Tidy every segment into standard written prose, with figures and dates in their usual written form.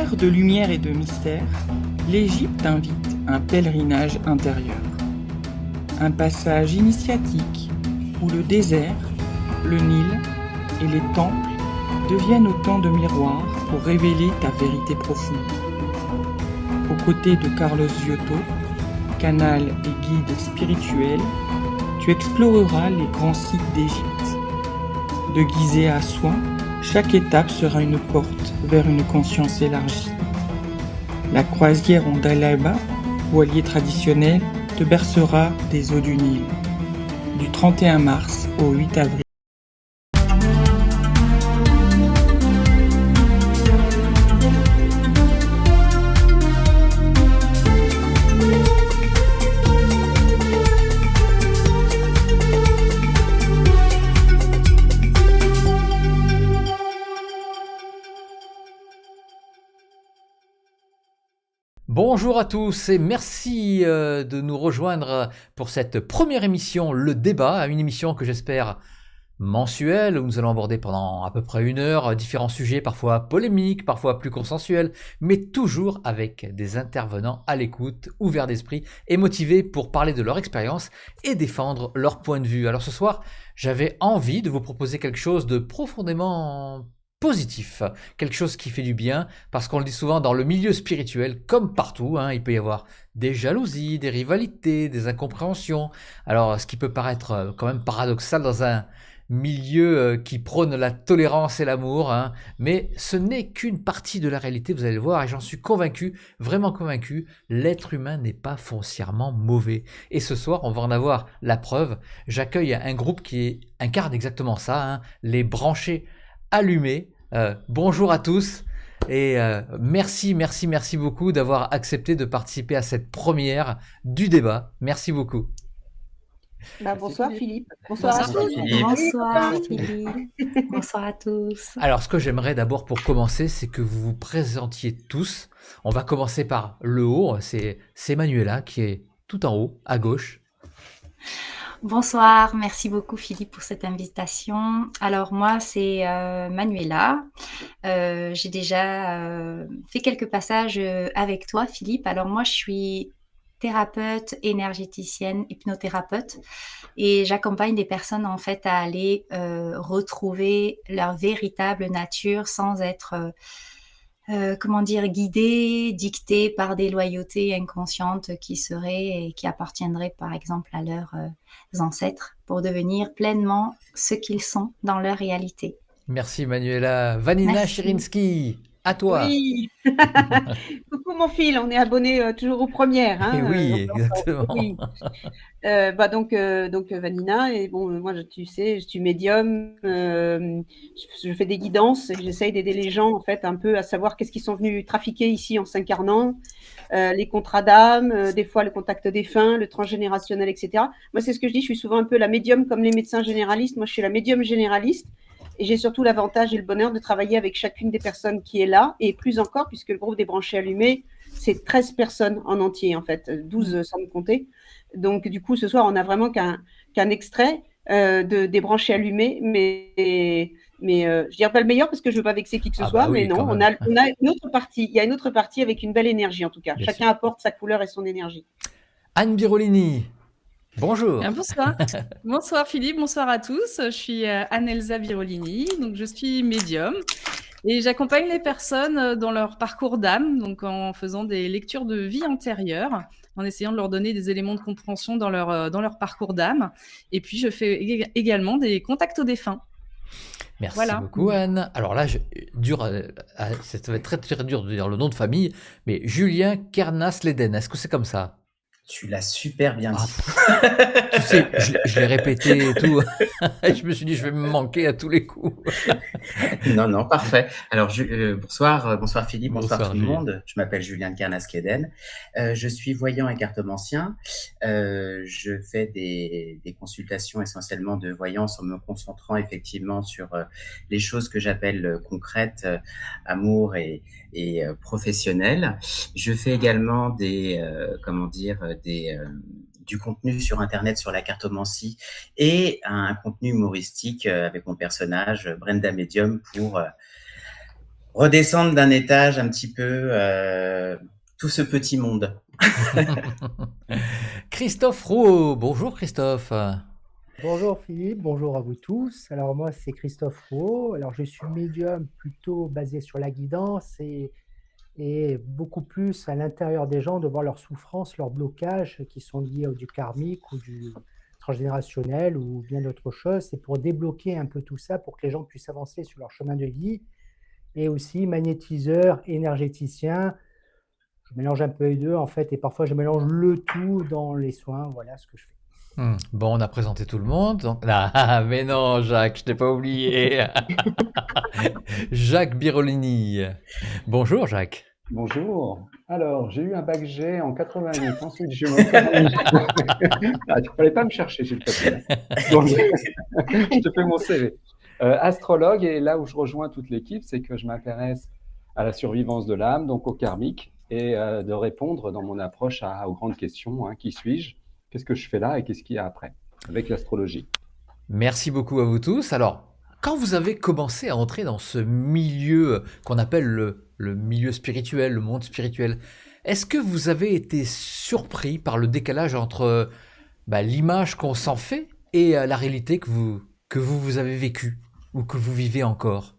Terre de lumière et de mystère, l'Égypte invite un pèlerinage intérieur. Un passage initiatique où le désert, le Nil et les temples deviennent autant de miroirs pour révéler ta vérité profonde. Aux côtés de Carlos Giotto, canal et guide spirituel, tu exploreras les grands sites d'Égypte. De Gizeh à Assouan, chaque étape sera une porte vers une conscience élargie. La croisière en Dalaïba, voilier traditionnel, te bercera des eaux du Nil. Du 31 mars au 8 avril. Bonjour à tous et merci de nous rejoindre pour cette première émission, Le Débat, une émission que j'espère mensuelle où nous allons aborder pendant à peu près 1 heure différents sujets, parfois polémiques, parfois plus consensuels, mais toujours avec des intervenants à l'écoute, ouverts d'esprit et motivés pour parler de leur expérience et défendre leur point de vue. Alors ce soir, j'avais envie de vous proposer quelque chose de profondément positif, quelque chose qui fait du bien, parce qu'on le dit souvent dans le milieu spirituel, comme partout, il peut y avoir des jalousies, des rivalités, des incompréhensions. Alors, ce qui peut paraître quand même paradoxal dans un milieu qui prône la tolérance et l'amour, mais ce n'est qu'une partie de la réalité, vous allez le voir, et j'en suis convaincu, vraiment convaincu, l'être humain n'est pas foncièrement mauvais. Et ce soir, on va en avoir la preuve. J'accueille un groupe qui incarne exactement ça, les branchés allumés. Bonjour à tous et merci beaucoup d'avoir accepté de participer à cette première du débat. Merci beaucoup. Bonsoir Philippe. Bonsoir Philippe. Bonsoir Philippe. Bonsoir à tous. Alors ce que j'aimerais d'abord pour commencer, c'est que vous vous présentiez tous. On va commencer par le haut, c'est Manuela qui est tout en haut, à gauche. Bonsoir, merci beaucoup Philippe pour cette invitation. Alors moi c'est Manuela, j'ai déjà fait quelques passages avec toi Philippe. Alors moi je suis thérapeute, énergéticienne, hypnothérapeute et j'accompagne des personnes en fait à aller retrouver leur véritable nature sans être guidées, dictées par des loyautés inconscientes qui seraient et qui appartiendraient par exemple à leurs ancêtres pour devenir pleinement ce qu'ils sont dans leur réalité. Merci Manuela. Vanina Chirinsky, à toi. Oui. Coucou mon fil, on est abonné toujours aux premières. Oui, exactement. Oui. Donc Vanina, et bon, moi tu sais, je suis médium, je fais des guidances et j'essaye d'aider les gens en fait un peu à savoir qu'est-ce qu'ils sont venus trafiquer ici en s'incarnant, les contrats d'âme, des fois le contact défunt, le transgénérationnel, etc. Moi c'est ce que je dis, je suis souvent un peu la médium comme les médecins généralistes. Moi je suis la médium généraliste. Et j'ai surtout l'avantage et le bonheur de travailler avec chacune des personnes qui est là, et plus encore, puisque le groupe des branchés allumés, c'est 13 personnes en entier, en fait, 12 sans me compter. Donc, du coup, ce soir, on n'a vraiment qu'un extrait des branchés allumés, mais je dirais pas le meilleur parce que je ne veux pas vexer qui que ce soit, mais non, on a une autre partie. Il y a une autre partie avec une belle énergie, en tout cas. Chacun apporte sa couleur et son énergie. Anne Birolini. Bonjour. Bonsoir. Bonsoir Philippe, bonsoir à tous. Je suis Anne-Elsa Birolini, donc je suis médium et j'accompagne les personnes dans leur parcours d'âme, donc en faisant des lectures de vie antérieure, en essayant de leur donner des éléments de compréhension dans leur parcours d'âme. Et puis je fais également des contacts aux défunts. Merci beaucoup Anne. Alors là, ça va être très, très dur de dire le nom de famille, mais Julien Kernas-Leden, est-ce que c'est comme ça ? Tu l'as super bien dit. Tu sais, je l'ai répété et tout. Je me suis dit, je vais me manquer à tous les coups. Non, parfait. Alors, bonsoir Philippe, bonsoir tout le monde. Je m'appelle Julien Kernas-Leden. Je suis voyant et cartomancien. Je fais des consultations essentiellement de voyance en me concentrant effectivement sur les choses que j'appelle concrètes, amour et professionnelles. Je fais également du contenu sur Internet sur la cartomancie et un contenu humoristique avec mon personnage Brenda Medium pour redescendre d'un étage un petit peu tout ce petit monde. Christophe Rouault, bonjour Christophe. Bonjour Philippe, bonjour à vous tous. Alors moi c'est Christophe Rouault. Alors je suis médium plutôt basé sur la guidance et beaucoup plus à l'intérieur des gens de voir leurs souffrances, leurs blocages qui sont liés au du karmique ou du transgénérationnel ou bien d'autres choses. C'est pour débloquer un peu tout ça pour que les gens puissent avancer sur leur chemin de vie. Et aussi magnétiseur, énergéticien. Je mélange un peu les deux en fait et parfois je mélange le tout dans les soins. Voilà ce que je fais. Bon, on a présenté tout le monde. Donc... Ah, mais non, Jacques, je t'ai pas oublié. Jacques Birolini. Bonjour, Jacques. Bonjour. Alors, j'ai eu un bac G en 88. Ensuite, j'ai eu mon permis. Ah, tu ne fallait pas me chercher, s'il te plaît. Donc, je te fais mon CV. Astrologue, et là où je rejoins toute l'équipe, c'est que je m'intéresse à la survivance de l'âme, donc au karmique, et de répondre dans mon approche aux grandes questions. Qui suis-je? Qu'est-ce que je fais là et qu'est-ce qu'il y a après avec l'astrologie? Merci beaucoup à vous tous. Alors, quand vous avez commencé à entrer dans ce milieu qu'on appelle le milieu spirituel, le monde spirituel, est-ce que vous avez été surpris par le décalage entre l'image qu'on s'en fait et la réalité que vous avez vécue ou que vous vivez encore?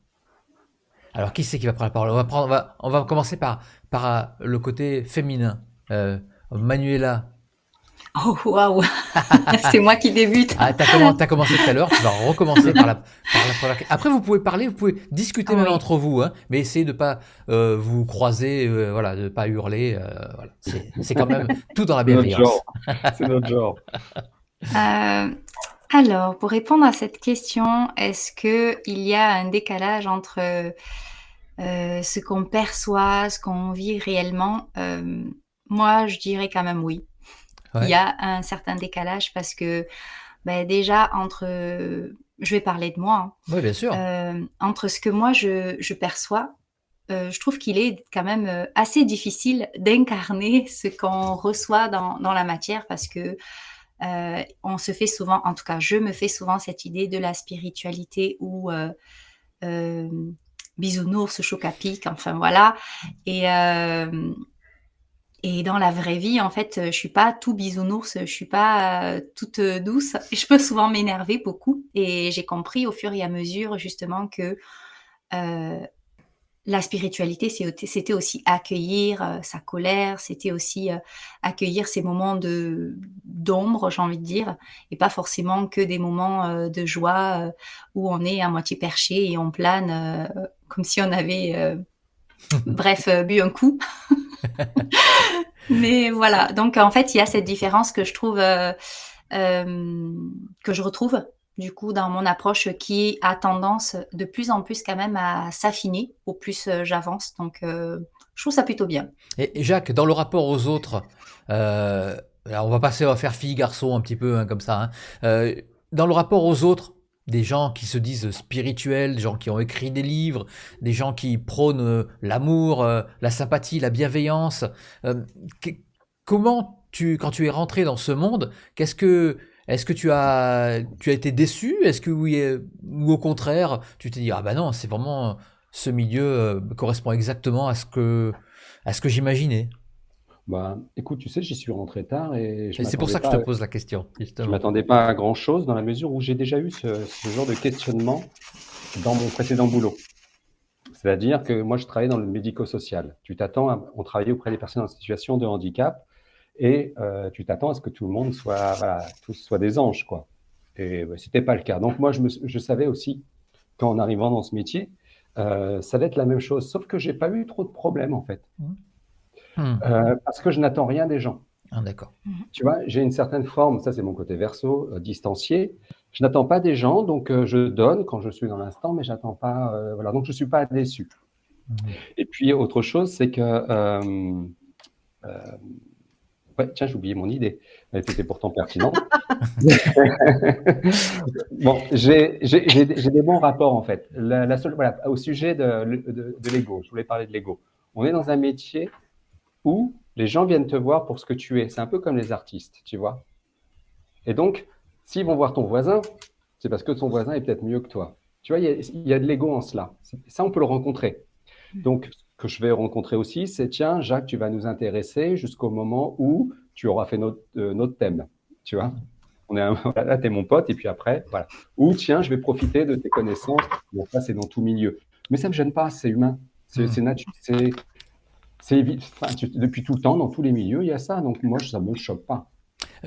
Alors, qui c'est qui va prendre la parole? On va commencer par le côté féminin. Manuela. Oh, waouh! C'est moi qui débute. Ah, t'as commencé tout à l'heure, tu vas recommencer par la première. Après, vous pouvez parler, vous pouvez discuter même entre vous, hein, mais essayez de pas vous croiser, voilà, de pas hurler. Voilà. C'est quand même tout dans la bienveillance. C'est notre genre. Alors, pour répondre à cette question, est-ce qu'il y a un décalage entre ce qu'on perçoit, ce qu'on vit réellement? Moi, je dirais quand même oui. Ouais. Il y a un certain décalage parce que déjà entre, je vais parler de moi, Oui, bien sûr. entre ce que moi je perçois, je trouve qu'il est quand même assez difficile d'incarner ce qu'on reçoit dans la matière parce que on se fait souvent, en tout cas je me fais souvent cette idée de la spiritualité où bisounours, choc à pic, enfin voilà. Et dans la vraie vie, en fait, je suis pas tout bisounours, je suis pas toute douce. Je peux souvent m'énerver beaucoup et j'ai compris au fur et à mesure justement que la spiritualité, c'était aussi accueillir sa colère, c'était aussi accueillir ces moments d'ombre, j'ai envie de dire, et pas forcément que des moments de joie où on est à moitié perché et on plane comme si on avait, bref, bu un coup. Mais voilà, donc en fait, il y a cette différence que je trouve, que je retrouve du coup dans mon approche qui a tendance de plus en plus quand même à s'affiner au plus j'avance. Donc je trouve ça plutôt bien. Et Jacques, dans le rapport aux autres, alors on va faire fille-garçon un petit peu comme ça. Hein, dans le rapport aux autres, des gens qui se disent spirituels, des gens qui ont écrit des livres, des gens qui prônent l'amour, la sympathie, la bienveillance. Comment quand tu es rentré dans ce monde, est-ce que tu as été déçu? Est-ce que oui, ou au contraire, tu t'es dit ah non, c'est vraiment ce milieu correspond exactement à ce que j'imaginais? Écoute, tu sais, j'y suis rentré tard et c'est pour ça que je te pose la question, justement. Je m'attendais pas à grand-chose dans la mesure où j'ai déjà eu ce genre de questionnement dans mon précédent boulot. C'est-à-dire que moi, je travaillais dans le médico-social. On travaillait auprès des personnes en situation de handicap et tu t'attends à ce que tout le monde tous soient des anges, quoi. Et c'était pas le cas. Donc moi, je savais aussi qu'en arrivant dans ce métier, ça allait être la même chose, sauf que j'ai pas eu trop de problèmes en fait. Parce que je n'attends rien des gens. Ah, d'accord. Tu vois, j'ai une certaine forme, ça c'est mon côté verso, distancié. Je n'attends pas des gens, donc je donne quand je suis dans l'instant, mais j'attends pas. Voilà, donc je suis pas déçu. Et puis autre chose, c'est que ouais, tiens, j'ai oublié mon idée. Elle était pourtant pertinente. Bon, j'ai des bons rapports en fait. Au sujet de l'ego, je voulais parler de l'ego. On est dans un métier où les gens viennent te voir pour ce que tu es. C'est un peu comme les artistes, tu vois. Et donc, s'ils vont voir ton voisin, c'est parce que ton voisin est peut-être mieux que toi. Tu vois, il y a de l'ego en cela. Ça, on peut le rencontrer. Donc, ce que je vais rencontrer aussi, c'est tiens, Jacques, tu vas nous intéresser jusqu'au moment où tu auras fait notre thème. Tu vois, là, tu es mon pote, et puis après, voilà. Ou tiens, je vais profiter de tes connaissances. Bon, ça, c'est dans tout milieu. Mais ça ne me gêne pas, c'est humain. C'est naturel. Depuis tout le temps, dans tous les milieux, il y a ça. Donc, moi, ça ne me choque pas.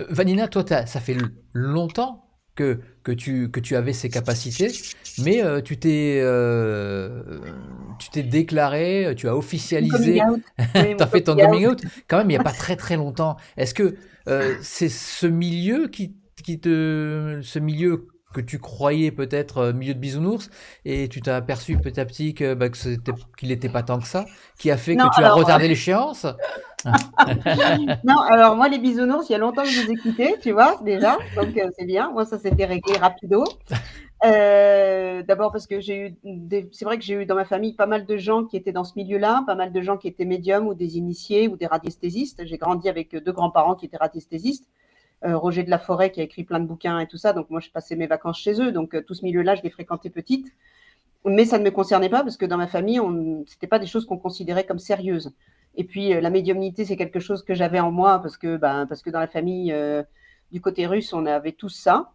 Vanina, toi, ça fait longtemps que tu avais ces capacités, mais tu t'es déclaré, tu as officialisé, Oui, tu as fait ton coming out quand même il n'y a pas très très longtemps. Est-ce que c'est ce milieu ce milieu que tu croyais peut-être milieu de bisounours, et tu t'as aperçu petit à petit qu'il n'était pas tant que ça, qui a fait que tu as retardé l'échéance? Non, alors moi, les bisounours, il y a longtemps que je les ai quittés, tu vois, déjà, donc c'est bien. Moi, ça s'était réglé rapido. D'abord parce que c'est vrai que j'ai eu dans ma famille pas mal de gens qui étaient dans ce milieu-là, pas mal de gens qui étaient médiums ou des initiés ou des radiesthésistes. J'ai grandi avec 2 grands-parents qui étaient radiesthésistes. Roger de la Forêt qui a écrit plein de bouquins et tout ça, donc moi je passais mes vacances chez eux, donc tout ce milieu-là je l'ai fréquenté petite, mais ça ne me concernait pas parce que dans ma famille c'était pas des choses qu'on considérait comme sérieuses. Et puis la médiumnité c'est quelque chose que j'avais en moi parce que dans la famille du côté russe on avait tous ça.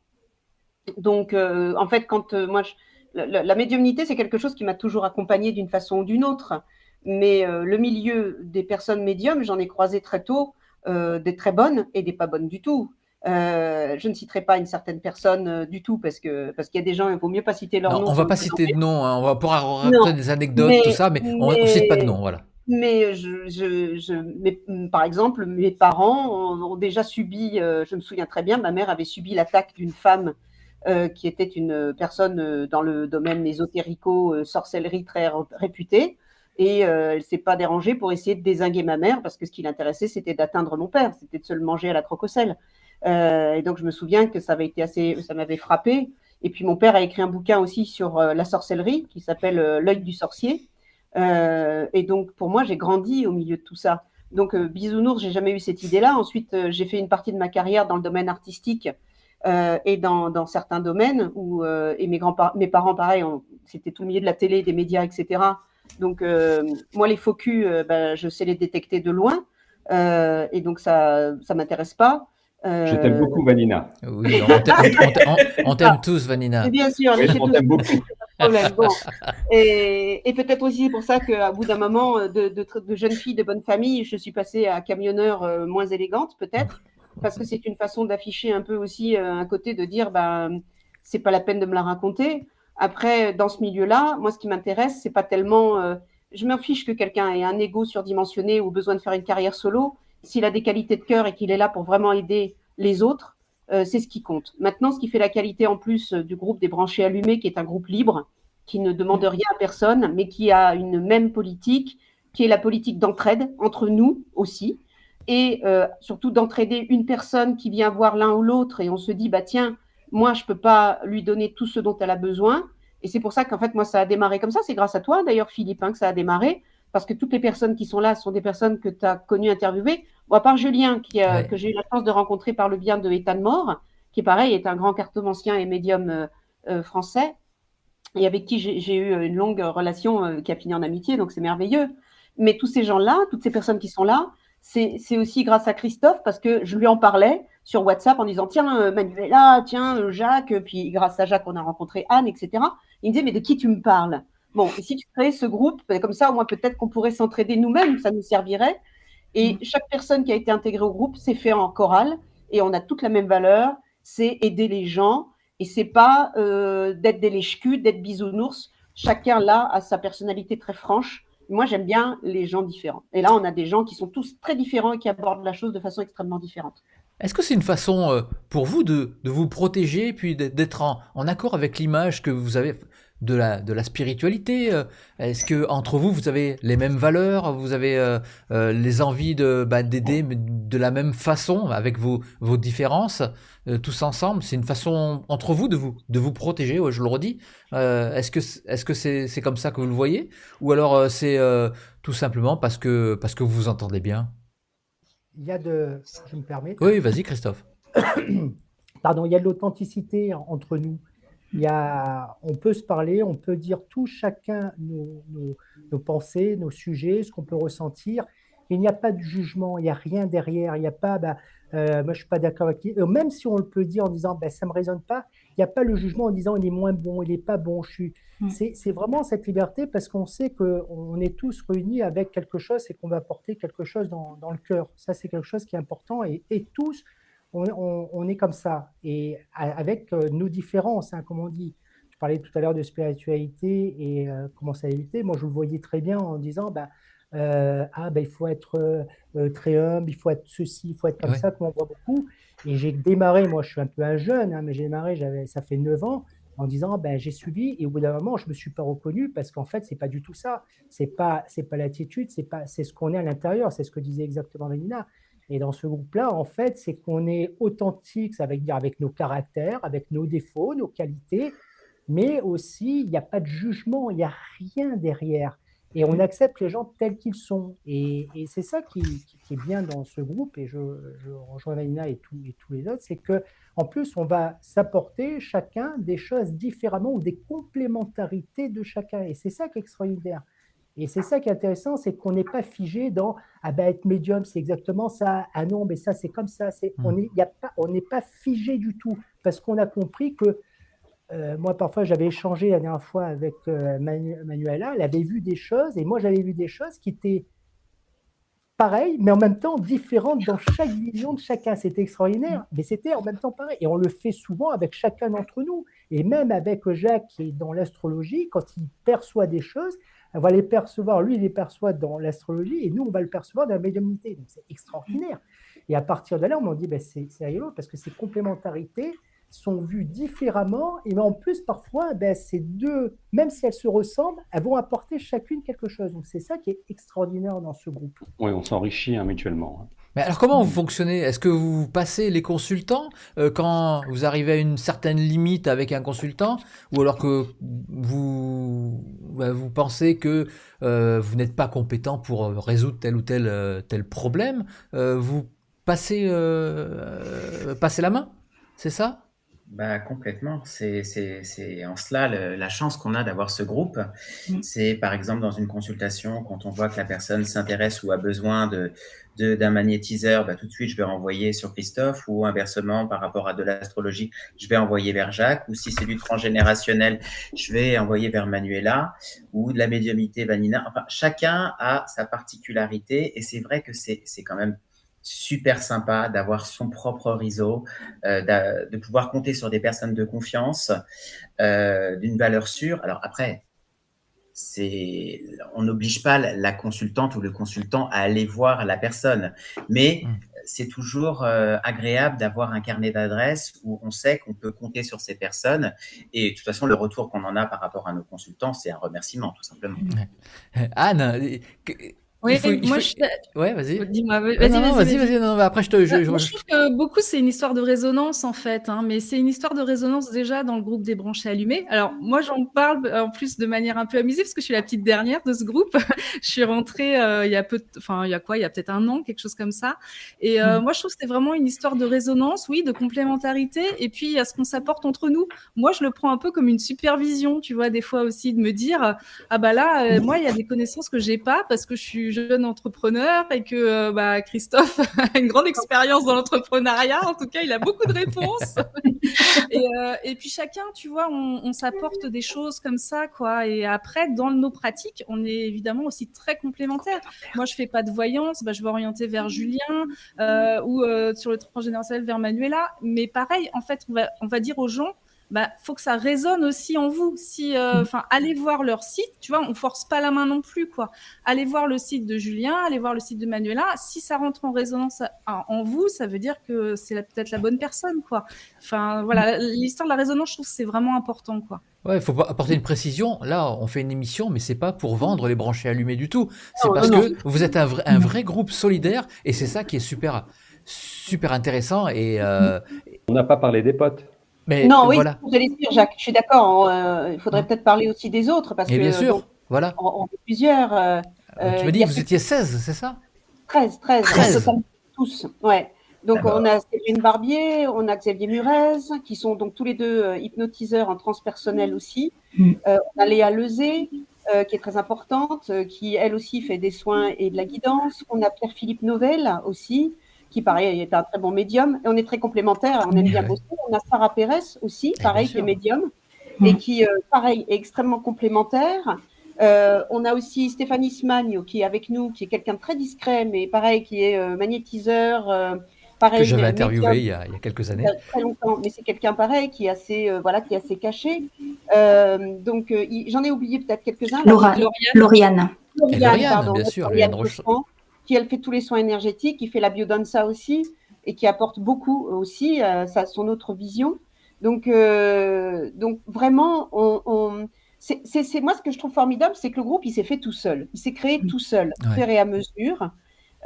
Donc en fait quand la médiumnité c'est quelque chose qui m'a toujours accompagnée d'une façon ou d'une autre, mais le milieu des personnes médiums j'en ai croisé très tôt. Des très bonnes et des pas bonnes du tout. Je ne citerai pas une certaine personne du tout parce qu'il y a des gens, il vaut mieux pas citer leur nom. On va pas citer de nom, hein, on va pouvoir raconter des anecdotes, tout ça, mais on ne cite pas de nom, voilà. Mais, par exemple, mes parents ont déjà subi, je me souviens très bien, ma mère avait subi l'attaque d'une femme qui était une personne dans le domaine ésotérico-sorcellerie très réputée. Et elle ne s'est pas dérangée pour essayer de dézinguer ma mère parce que ce qui l'intéressait, c'était d'atteindre mon père, c'était de se le manger à la croque au sel. Et donc, je me souviens que ça m'avait frappé. Et puis, mon père a écrit un bouquin aussi sur la sorcellerie qui s'appelle L'œil du sorcier. Et donc, pour moi, j'ai grandi au milieu de tout ça. Donc, bisounours, j'ai jamais eu cette idée-là. Ensuite, j'ai fait une partie de ma carrière dans le domaine artistique et dans certains domaines et mes parents, pareil, c'était tout le milieu de la télé, des médias, etc. Donc, moi, les faux culs, je sais les détecter de loin. Et donc, ça ne m'intéresse pas. Je t'aime beaucoup, Vanina. Oui, on t'aime tous, Vanina. Bien sûr, on t'aime beaucoup. Bon. Et peut-être aussi pour ça qu'à bout d'un moment, de jeune fille de bonne famille, je suis passée à camionneur moins élégante, peut-être, parce que c'est une façon d'afficher un peu aussi un côté de dire, c'est pas la peine de me la raconter. Après, dans ce milieu-là, moi, ce qui m'intéresse, c'est pas tellement. Je m'en fiche que quelqu'un ait un ego surdimensionné ou besoin de faire une carrière solo. S'il a des qualités de cœur et qu'il est là pour vraiment aider les autres, c'est ce qui compte. Maintenant, ce qui fait la qualité en plus du groupe des Branchés Allumés, qui est un groupe libre, qui ne demande rien à personne, mais qui a une même politique, qui est la politique d'entraide entre nous aussi, et surtout d'entraider une personne qui vient voir l'un ou l'autre, et on se dit, tiens, moi, je ne peux pas lui donner tout ce dont elle a besoin. Et c'est pour ça qu'en fait, moi, ça a démarré comme ça. C'est grâce à toi, d'ailleurs, Philippe, que ça a démarré. Parce que toutes les personnes qui sont là sont des personnes que tu as connues, interviewées. Bon, à part Julien, que j'ai eu la chance de rencontrer par le biais de Ethan Moore, qui, pareil, est un grand cartomancien et médium français, et avec qui j'ai eu une longue relation qui a fini en amitié. Donc, c'est merveilleux. Mais tous ces gens-là, toutes ces personnes qui sont là, c'est aussi grâce à Christophe, parce que je lui en parlais sur WhatsApp en disant, tiens, Manuela, tiens, Jacques, puis grâce à Jacques, on a rencontré Anne, etc. Il me disait, mais de qui tu me parles? Bon, et si tu crées ce groupe, comme ça, au moins, peut-être qu'on pourrait s'entraider nous-mêmes, ça nous servirait. Et chaque personne qui a été intégrée au groupe s'est fait en chorale, et on a toute la même valeur, c'est aider les gens, et c'est pas d'être des lèche-culs, d'être bisounours. Chacun, là, a sa personnalité très franche. Moi, j'aime bien les gens différents. Et là, on a des gens qui sont tous très différents et qui abordent la chose de façon extrêmement différente. Est-ce que c'est une façon pour vous de vous protéger, puis d'être en accord avec l'image que vous avez de la spiritualité? Est-ce que entre vous, vous avez les mêmes valeurs? Vous avez les envies d'aider de la même façon, avec vos différences, tous ensemble? C'est une façon entre vous de vous protéger, je le redis. Est-ce que c'est comme ça que vous le voyez? Ou alors c'est tout simplement parce que vous vous entendez bien? Je me permets. Oui, vas-y, Christophe. Pardon, il y a de l'authenticité entre nous. on peut se parler, on peut dire tout chacun nos pensées, nos sujets, ce qu'on peut ressentir. Il n'y a pas de jugement, il n'y a rien derrière, il n'y a pas, moi je suis pas d'accord avec lui. Même si on le peut dire en disant, ça me résonne pas, il n'y a pas le jugement en disant, il est moins bon, il n'est pas bon. C'est vraiment cette liberté parce qu'on sait qu'on est tous réunis avec quelque chose et qu'on va porter quelque chose dans le cœur. Ça, c'est quelque chose qui est important et tous, on est comme ça et avec nos différences, hein, comme on dit. Je parlais tout à l'heure de spiritualité et comment ça éviter. Moi, je le voyais très bien en disant, il faut être très humble, il faut être ceci, il faut être comme Ouais. ça, comme on voit beaucoup. Et j'ai démarré, moi je suis un peu un jeune, hein, mais j'ai démarré, ça fait 9 ans, en disant j'ai suivi, et au bout d'un moment, je ne me suis pas reconnu parce qu'en fait, c'est pas du tout ça. C'est pas l'attitude, c'est ce qu'on est à l'intérieur, c'est ce que disait exactement Vanina. Et dans ce groupe-là, en fait, c'est qu'on est authentique, ça veut dire avec nos caractères, avec nos défauts, nos qualités, mais aussi, il n'y a pas de jugement, il n'y a rien derrière. Et on accepte les gens tels qu'ils sont. Et c'est ça qui est bien dans ce groupe, et je rejoins Vanina et tous les autres, c'est qu'en plus, on va s'apporter chacun des choses différemment ou des complémentarités de chacun. Et c'est ça qui est extraordinaire. Et c'est ça qui est intéressant, c'est qu'on n'est pas figé dans être médium, c'est exactement ça. Ah non, mais ça, c'est comme ça. On n'est pas figé du tout parce qu'on a compris que moi, parfois, j'avais échangé la dernière fois avec Manuela, elle avait vu des choses et moi, j'avais vu des choses qui étaient pareilles, mais en même temps différentes dans chaque vision de chacun. C'était extraordinaire, mais c'était en même temps pareil. Et on le fait souvent avec chacun d'entre nous. Et même avec Jacques, qui est dans l'astrologie, quand il perçoit des choses, on va les percevoir, lui, il les perçoit dans l'astrologie et nous, on va le percevoir dans la médiumnité. Donc, c'est extraordinaire. Et à partir de là, on m'a dit, c'est rigolo parce que ces complémentarités sont vues différemment et en plus parfois ces deux, même si elles se ressemblent, elles vont apporter chacune quelque chose. Donc c'est ça qui est extraordinaire dans ce groupe. Oui, on s'enrichit mutuellement. Mais alors comment vous fonctionnez? Est-ce que vous passez les consultants quand vous arrivez à une certaine limite avec un consultant, ou alors que vous pensez que vous n'êtes pas compétent pour résoudre tel ou tel problème, vous passez la main, c'est ça? Complètement. C'est en cela la chance qu'on a d'avoir ce groupe. C'est par exemple dans une consultation, quand on voit que la personne s'intéresse ou a besoin d'un magnétiseur, tout de suite je vais renvoyer sur Christophe, ou inversement par rapport à de l'astrologie, je vais envoyer vers Jacques, ou si c'est du transgénérationnel, je vais envoyer vers Manuela, ou de la médiumnité Vanina. Enfin, chacun a sa particularité et c'est vrai que c'est quand même super sympa d'avoir son propre réseau, de pouvoir compter sur des personnes de confiance, d'une valeur sûre. Alors après, on n'oblige pas la consultante ou le consultant à aller voir la personne, mais c'est toujours agréable d'avoir un carnet d'adresses où on sait qu'on peut compter sur ces personnes. Et de toute façon, le retour qu'on en a par rapport à nos consultants, c'est un remerciement, tout simplement. Anne, oui, ouais, vas-y. Dis-moi, vas-y. Non, après je trouve que beaucoup c'est une histoire de résonance en fait, hein, mais c'est une histoire de résonance déjà dans le groupe des branchés allumés. Alors moi j'en parle en plus de manière un peu amusée parce que je suis la petite dernière de ce groupe. Je suis rentrée il y a peut-être un an, quelque chose comme ça. Et moi je trouve que c'est vraiment une histoire de résonance, oui, de complémentarité, et puis il y a ce qu'on s'apporte entre nous. Moi je le prends un peu comme une supervision, tu vois, des fois aussi de me dire moi il y a des connaissances que j'ai pas parce que je suis jeune entrepreneur et que Christophe a une grande expérience dans l'entrepreneuriat. En tout cas, il a beaucoup de réponses. Et puis chacun, tu vois, on s'apporte des choses comme ça, quoi. Et après, dans nos pratiques, on est évidemment aussi très complémentaires. Moi, je fais pas de voyance, je vais orienter vers Julien ou sur le transgénérationnel vers Manuela. Mais pareil, en fait, on va dire aux gens, faut que ça résonne aussi en vous. Allez voir leur site, tu vois, on force pas la main non plus, quoi. Allez voir le site de Julien, allez voir le site de Manuela. Si ça rentre en résonance en vous, ça veut dire que c'est peut-être la bonne personne, quoi. Enfin, voilà, l'histoire de la résonance, je trouve que c'est vraiment important, quoi. Ouais, il faut apporter une précision. Là, on fait une émission, mais c'est pas pour vendre les branchés allumés du tout. C'est parce que vous êtes un vrai groupe solidaire, et c'est ça qui est super intéressant. Et on n'a pas parlé des potes. Mais non, voilà. Oui, vous allez dire, Jacques, je suis d'accord. Il faudrait peut-être parler aussi des autres. Parce bien sûr, donc, voilà. On est plusieurs. Tu me dis, vous étiez 16, c'est ça? 13. Tous, ouais. Donc, on D'abord. a Séverine Barbier, on a Xavier Murez, qui sont donc tous les deux hypnotiseurs en transpersonnel aussi. On a Léa Lezé, qui est très importante, qui elle aussi fait des soins et de la guidance. On a Pierre-Philippe Novelle aussi, qui pareil est un très bon médium. Et on est très complémentaires, on aime bien bosser. On a Sarah Pérez aussi, bien pareil, qui est sûr. médium et qui, pareil, est extrêmement complémentaire. On a aussi Stéphanie Smagne qui est avec nous, qui est quelqu'un de très discret, mais pareil, qui est magnétiseur, Que pareil, j'avais médium interviewé il y a quelques il y années. a très longtemps, mais c'est quelqu'un pareil qui est assez, voilà, qui est assez caché. Donc, j'en ai oublié peut-être quelques-uns. Lauriane. Lauriane, pardon, bien notre sûr, Lauriane Lauriane Roche. Cochran, qui elle fait tous les soins énergétiques, qui fait la biodanza aussi, et qui apporte beaucoup aussi son autre vision. Donc vraiment, c'est moi ce que je trouve formidable, c'est que le groupe il s'est fait tout seul, il s'est créé tout seul, au fur et à mesure.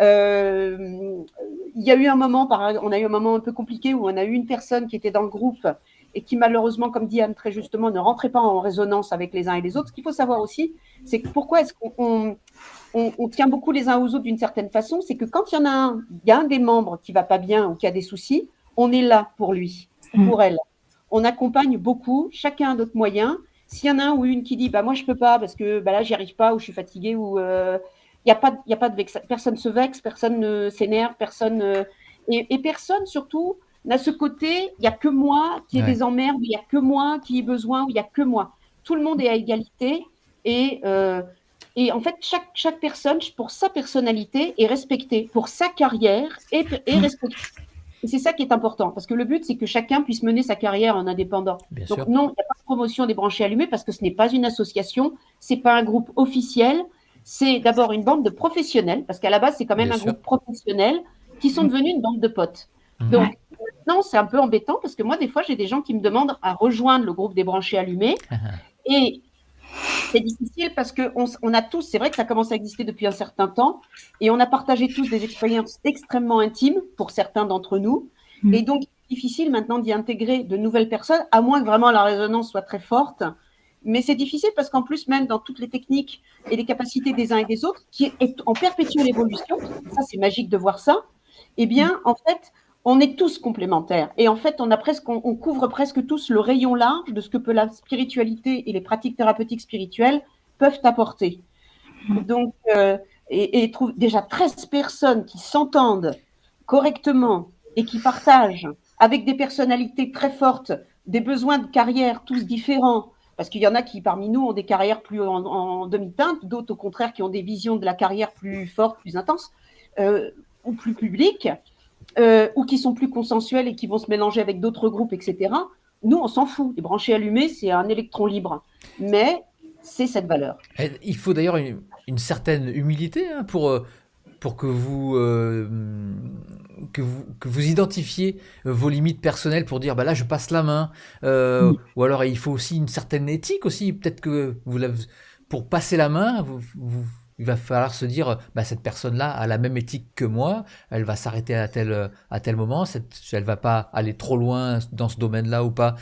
Il y a eu un moment, on a eu un moment un peu compliqué où on a eu une personne qui était dans le groupe et qui malheureusement, comme dit Anne très justement, ne rentrait pas en résonance avec les uns et les autres. Ce qu'il faut savoir aussi, c'est que pourquoi est-ce qu'on tient beaucoup les uns aux autres d'une certaine façon, c'est que quand il y a un des membres qui va pas bien ou qui a des soucis, on est là pour lui ou pour elle. On accompagne beaucoup, chacun à notre moyen. S'il y en a un ou une qui dit bah moi je peux pas parce que bah là j'y arrive pas ou je suis fatiguée ou il y a pas de personne se vexe, personne ne s'énerve, personne et personne surtout n'a ce côté il y a que moi qui ai des emmerdes, il y a que moi qui ai besoin, il y a que moi. Tout le monde est à égalité et en fait chaque personne pour sa personnalité est respectée, pour sa carrière est respectée. Et c'est ça qui est important, parce que le but, c'est que chacun puisse mener sa carrière en indépendant. Bien Donc sûr. non, il n'y a pas de promotion des branchés allumés, parce que ce n'est pas une association, ce n'est pas un groupe officiel, c'est d'abord une bande de professionnels, parce qu'à la base, c'est quand même Bien un sûr. groupe professionnel qui sont devenus une bande de potes. Donc maintenant, c'est un peu embêtant, parce que moi, des fois, j'ai des gens qui me demandent à rejoindre le groupe des branchés allumés, et c'est difficile parce qu'on a tous, c'est vrai que ça commence à exister depuis un certain temps, et on a partagé tous des expériences extrêmement intimes pour certains d'entre nous. Et donc, c'est difficile maintenant d'y intégrer de nouvelles personnes, à moins que vraiment la résonance soit très forte. Mais c'est difficile parce qu'en plus, même dans toutes les techniques et les capacités des uns et des autres, qui est en perpétuelle évolution, ça c'est magique de voir ça, eh bien, en fait, on est tous complémentaires. Et en fait, on couvre presque tous le rayon large de ce que peut la spiritualité et les pratiques thérapeutiques spirituelles peuvent apporter. Donc, et trouve déjà 13 personnes qui s'entendent correctement et qui partagent avec des personnalités très fortes, des besoins de carrière tous différents, parce qu'il y en a qui parmi nous ont des carrières plus en demi-teinte, d'autres au contraire qui ont des visions de la carrière plus fortes, plus intenses, ou plus publiques, ou qui sont plus consensuels et qui vont se mélanger avec d'autres groupes, etc. Nous, on s'en fout. Les branchés allumés, c'est un électron libre. Mais c'est cette valeur. Il faut d'ailleurs une certaine humilité pour que vous identifiez vos limites personnelles pour dire bah là je passe la main ou alors il faut aussi une certaine éthique aussi, peut-être que pour passer la main il va falloir se dire bah cette personne là a la même éthique que moi, elle va s'arrêter à tel moment, elle va pas aller trop loin dans ce domaine là ou pas.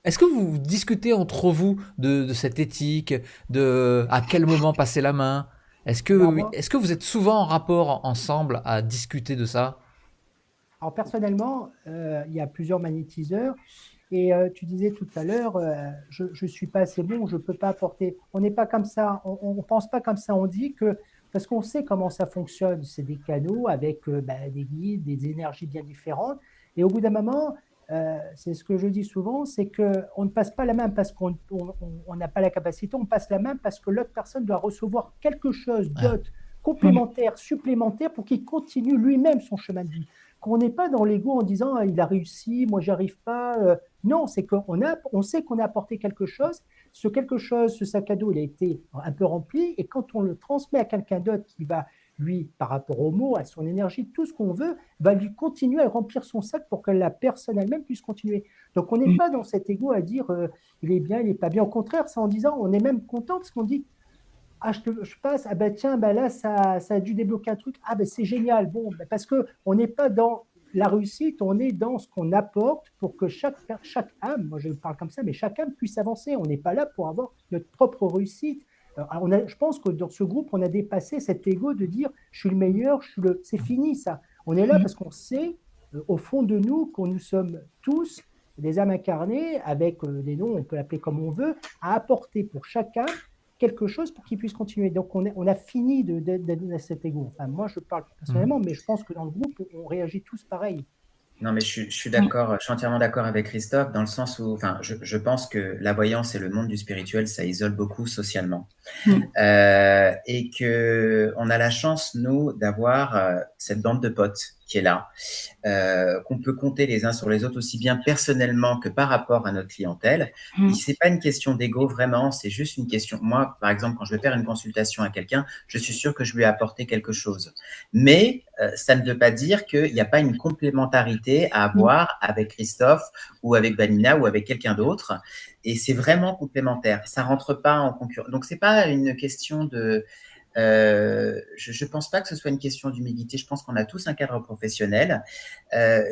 Est-ce que vous discutez entre vous de cette éthique, de à quel moment passer la main? Est-ce que vous êtes souvent en rapport ensemble à discuter de ça? Alors personnellement, il y a plusieurs magnétiseurs et tu disais tout à l'heure, je ne suis pas assez bon, je ne peux pas apporter. On n'est pas comme ça, on ne pense pas comme ça, on dit que, parce qu'on sait comment ça fonctionne, c'est des canaux avec des guides, des énergies bien différentes, et au bout d'un moment, c'est ce que je dis souvent, c'est qu'on ne passe pas la main parce qu'on n'a pas la capacité, on passe la main parce que l'autre personne doit recevoir quelque chose d'autre, complémentaire, supplémentaire, pour qu'il continue lui-même son chemin de vie. Qu'on n'est pas dans l'ego en disant ah, il a réussi, moi j'y arrive pas. Non, c'est qu'on sait qu'on a apporté quelque chose. Ce quelque chose, ce sac à dos, il a été un peu rempli, et quand on le transmet à quelqu'un d'autre qui va lui, par rapport aux mots, à son énergie, tout ce qu'on veut, va lui continuer à remplir son sac pour que la personne elle-même puisse continuer. Donc on n'est pas dans cet ego à dire il est bien, il n'est pas bien. Au contraire, c'est en disant on est même content parce qu'on dit ah, je passe, ah ben tiens, ben là, ça a dû débloquer un truc, ah ben c'est génial, bon, ben parce qu'on n'est pas dans la réussite, on est dans ce qu'on apporte pour que chaque âme, moi je parle comme ça, mais chaque âme puisse avancer. On n'est pas là pour avoir notre propre réussite. Je pense que dans ce groupe, on a dépassé cet ego de dire je suis le meilleur, c'est fini ça. On est là parce qu'on sait, au fond de nous, que nous sommes tous des âmes incarnées, avec des noms, on peut l'appeler comme on veut, à apporter pour chacun quelque chose pour qu'il puisse continuer. Donc, on a fini d'être à cet ego. Enfin, moi, je parle personnellement, mais je pense que dans le groupe, on réagit tous pareil. Non, mais je suis d'accord, je suis entièrement d'accord avec Christophe, dans le sens où, enfin, je pense que la voyance et le monde du spirituel, ça isole beaucoup socialement. Et que on a la chance, nous, d'avoir cette bande de potes qui est là, qu'on peut compter les uns sur les autres, aussi bien personnellement que par rapport à notre clientèle. C'est pas une question d'ego, vraiment, c'est juste une question. Moi, par exemple, quand je vais faire une consultation à quelqu'un, je suis sûr que je lui ai apporté quelque chose. Mais ça ne veut pas dire qu'il n'y a pas une complémentarité à avoir avec Christophe ou avec Vanina ou avec quelqu'un d'autre. Et c'est vraiment complémentaire. Ça rentre pas en concurrence. Donc, c'est pas une question de... je pense pas que ce soit une question d'humilité. Je pense qu'on a tous un cadre professionnel.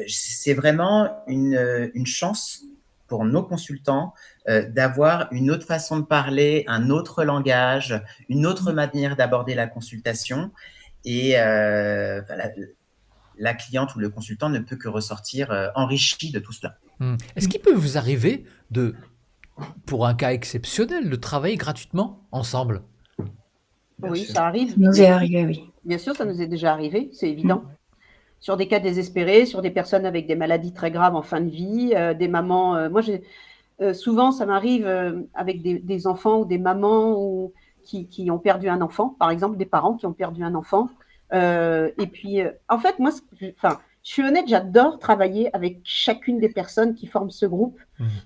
C'est vraiment une chance pour nos consultants d'avoir une autre façon de parler, un autre langage, une autre manière d'aborder la consultation. Et la cliente ou le consultant ne peut que ressortir enrichi de tout cela. Est-ce qu'il peut vous arriver pour un cas exceptionnel, de travailler gratuitement ensemble? Oui, ça arrive. Ça nous est arrivé, oui. Bien sûr, ça nous est déjà arrivé, c'est évident. Sur des cas désespérés, sur des personnes avec des maladies très graves en fin de vie, des mamans. Moi, souvent, ça m'arrive avec des enfants ou des mamans qui ont perdu un enfant, par exemple, des parents qui ont perdu un enfant. Et puis, en fait, moi, je suis honnête, j'adore travailler avec chacune des personnes qui forment ce groupe.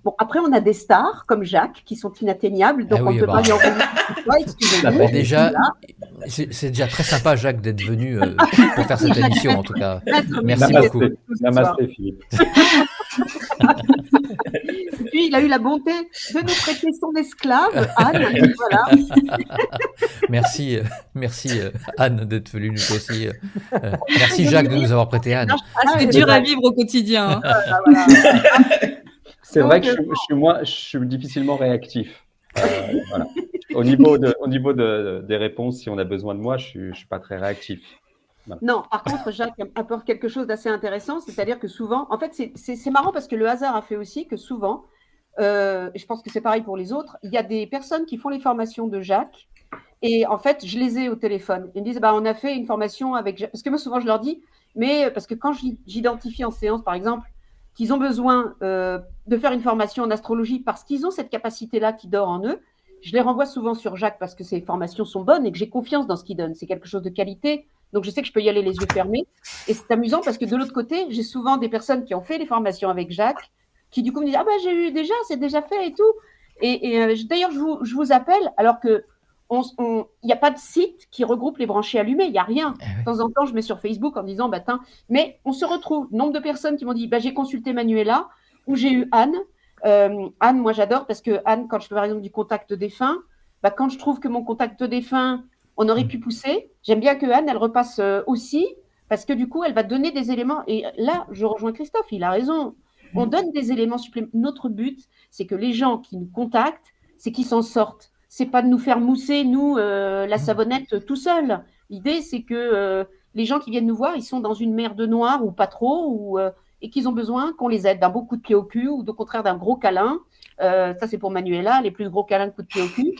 Bon, après, on a des stars comme Jacques qui sont inatteignables, donc on ne peut pas lui envoyer. Excusez-moi. Déjà, c'est déjà très sympa, Jacques, d'être venu pour faire cette émission, en tout cas. Merci beaucoup. Namasté, Philippe. Puis, il a eu la bonté de nous prêter son esclave, Anne. Voilà. Merci Anne, d'être venue nous aussi. Merci, Jacques, de nous avoir prêté Anne. C'est dur à vivre au quotidien. C'est vrai que je suis difficilement réactif. Voilà. Au niveau des réponses, si on a besoin de moi, je suis pas très réactif. Voilà. Non, par contre, Jacques apporte quelque chose d'assez intéressant, c'est-à-dire que souvent, en fait, c'est marrant parce que le hasard a fait aussi que souvent, je pense que c'est pareil pour les autres, il y a des personnes qui font les formations de Jacques et en fait, je les ai au téléphone. Ils me disent, on a fait une formation avec Jacques. Parce que moi, souvent, je leur dis, mais parce que quand j'identifie en séance, par exemple, qu'ils ont besoin de faire une formation en astrologie parce qu'ils ont cette capacité-là qui dort en eux, je les renvoie souvent sur Jacques parce que ces formations sont bonnes et que j'ai confiance dans ce qu'il donne. C'est quelque chose de qualité. Donc, je sais que je peux y aller les yeux fermés. Et c'est amusant parce que de l'autre côté, j'ai souvent des personnes qui ont fait les formations avec Jacques qui, du coup, me disent « Ah ben, j'ai eu déjà, c'est déjà fait et tout. » Et d'ailleurs, je vous appelle alors que il n'y a pas de site qui regroupe les branchés allumés. Il n'y a rien. De temps en temps, je mets sur Facebook en disant « Tiens, mais on se retrouve. » Nombre de personnes qui m'ont dit « J'ai consulté Manuela » ou « J'ai eu Anne. » Anne, moi, j'adore parce que Anne, quand je fais par exemple du contact défunt, quand je trouve que mon contact défunt, on aurait pu pousser. J'aime bien que Anne, elle repasse aussi, parce que du coup, elle va donner des éléments. Et là, je rejoins Christophe, il a raison. On donne des éléments supplémentaires. Notre but, c'est que les gens qui nous contactent, c'est qu'ils s'en sortent. C'est pas de nous faire mousser, nous, la savonnette tout seul. L'idée, c'est que les gens qui viennent nous voir, ils sont dans une merde noire ou pas trop, et qu'ils ont besoin qu'on les aide d'un beau coup de pied au cul ou au contraire d'un gros câlin. Ça, c'est pour Manuela, les plus gros câlins de coup de pied au cul.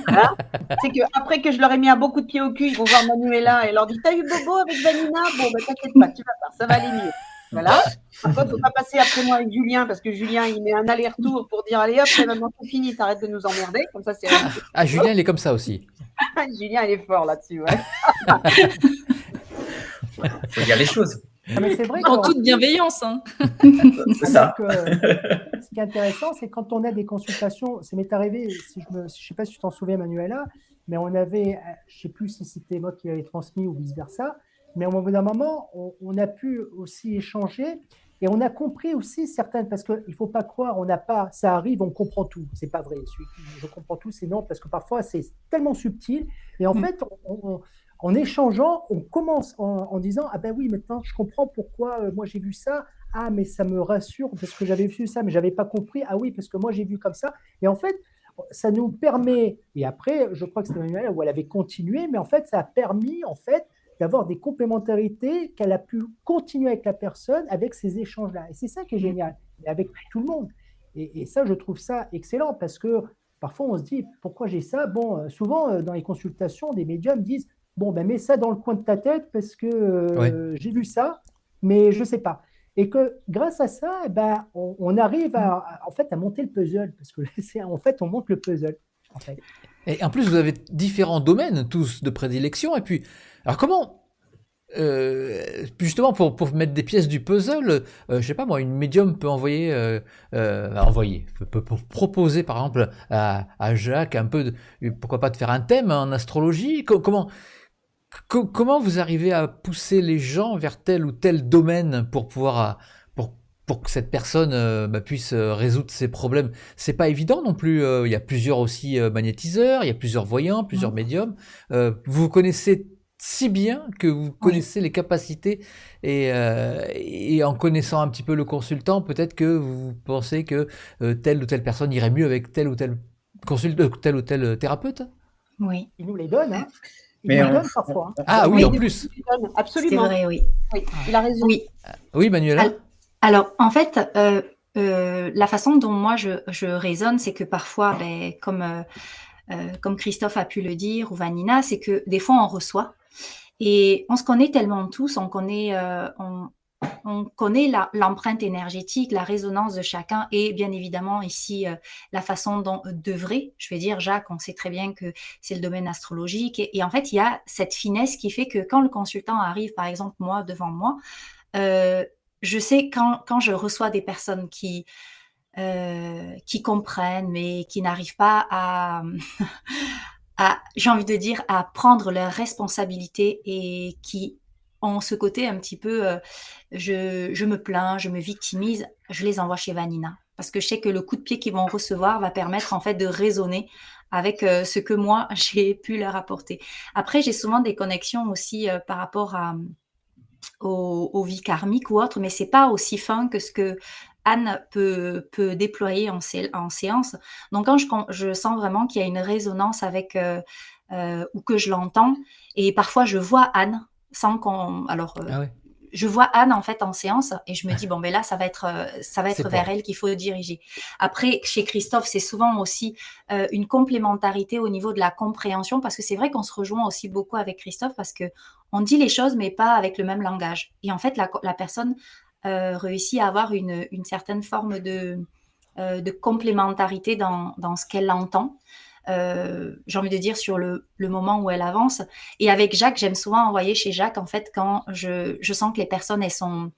Voilà. C'est qu'après que je leur ai mis un beau coup de pied au cul, ils vont voir Manuela et leur dit « T'as eu Bobo avec Vanina ?» Bon, t'inquiète pas, tu vas voir, ça va aller mieux. Voilà. Par contre, il ne faut pas passer après moi avec Julien, parce que Julien, il met un aller-retour pour dire « Allez hop, c'est maintenant tout fini, t'arrêtes de nous emmerder. » Comme ça, c'est rien. Julien, il est comme ça aussi. Julien, il est fort là-dessus, ouais. Il faut dire les choses. Mais c'est vrai en toute bienveillance. Hein. C'est ça. Ce qui est intéressant, c'est quand on a des consultations, ça m'est arrivé, je ne sais pas si tu t'en souviens, Manuela, mais on avait, je ne sais plus si c'était moi qui l'avais transmis ou vice-versa, mais au bout d'un moment, on a pu aussi échanger et on a compris aussi certaines, parce qu'il ne faut pas croire, on n'a pas, ça arrive, on comprend tout. Ce n'est pas vrai. Je comprends tout, c'est non, parce que parfois, c'est tellement subtil. Et en fait, en échangeant, on commence en disant « Ah ben oui, maintenant je comprends pourquoi moi j'ai vu ça. Ah, mais ça me rassure parce que j'avais vu ça, mais je n'avais pas compris. Ah oui, parce que moi j'ai vu comme ça. » Et en fait, ça nous permet, et après, je crois que c'était Manuela où elle avait continué, mais en fait, ça a permis en fait d'avoir des complémentarités, qu'elle a pu continuer avec la personne, avec ces échanges-là. Et c'est ça qui est génial, et avec tout le monde. Et ça, je trouve ça excellent parce que parfois on se dit pourquoi j'ai ça. Bon, souvent dans les consultations, des médiums disent bon, ben mets ça dans le coin de ta tête parce que j'ai vu ça, mais je ne sais pas. Et que grâce à ça, ben, on arrive en fait, à monter le puzzle parce que en fait, on monte le puzzle. En fait. Et en plus, vous avez différents domaines, tous de prédilection. Et puis, alors comment, justement, pour mettre des pièces du puzzle, je sais pas moi, une médium peut peut proposer par exemple à Jacques un peu, pourquoi pas de faire un thème en astrologie. Comment vous arrivez à pousser les gens vers tel ou tel domaine pour pouvoir pour que cette personne puisse résoudre ses problèmes? C'est pas évident non plus. Il y a plusieurs aussi magnétiseurs, il y a plusieurs voyants, plusieurs médiums. Vous connaissez si bien que vous connaissez les capacités et en connaissant un petit peu le consultant, peut-être que vous pensez que telle ou telle personne irait mieux avec tel ou tel tel ou tel thérapeute. Oui. Il nous les donne, hein. Mais parfois. Ah oui, en plus. Absolument. C'est vrai, oui. Il a raison. Oui, Manuela. Alors, en fait, la façon dont moi je raisonne, c'est que parfois, comme Christophe a pu le dire, ou Vanina, c'est que des fois on reçoit et on se connaît tellement tous, on connaît l'empreinte énergétique, la résonance de chacun et bien évidemment ici la façon d'œuvrer. Je vais dire, Jacques, on sait très bien que c'est le domaine astrologique et en fait, il y a cette finesse qui fait que quand le consultant arrive, par exemple, moi, devant moi, je sais quand je reçois des personnes qui comprennent, mais qui n'arrivent pas à, j'ai envie de dire, à prendre leurs responsabilités et qui ont ce côté un petit peu, je me plains, je me victimise, je les envoie chez Vanina. Parce que je sais que le coup de pied qu'ils vont recevoir va permettre en fait de raisonner avec ce que moi, j'ai pu leur apporter. Après, j'ai souvent des connexions aussi par rapport aux vies karmiques ou autres, mais c'est pas aussi fin que ce que Anne peut déployer en séance. Donc quand je sens vraiment qu'il y a une résonance avec ou que je l'entends, et parfois je vois Anne sans qu'on. Alors je vois Anne en fait en séance et je me dis bon ben là ça va être vers elle qu'il faut diriger. Après chez Christophe c'est souvent aussi une complémentarité au niveau de la compréhension parce que c'est vrai qu'on se rejoint aussi beaucoup avec Christophe parce que on dit les choses mais pas avec le même langage et en fait la personne réussit à avoir une certaine forme de complémentarité dans ce qu'elle entend. J'ai envie de dire sur le moment où elle avance. Et avec Jacques, j'aime souvent envoyer chez Jacques, en fait, quand je sens que les personnes, elles sont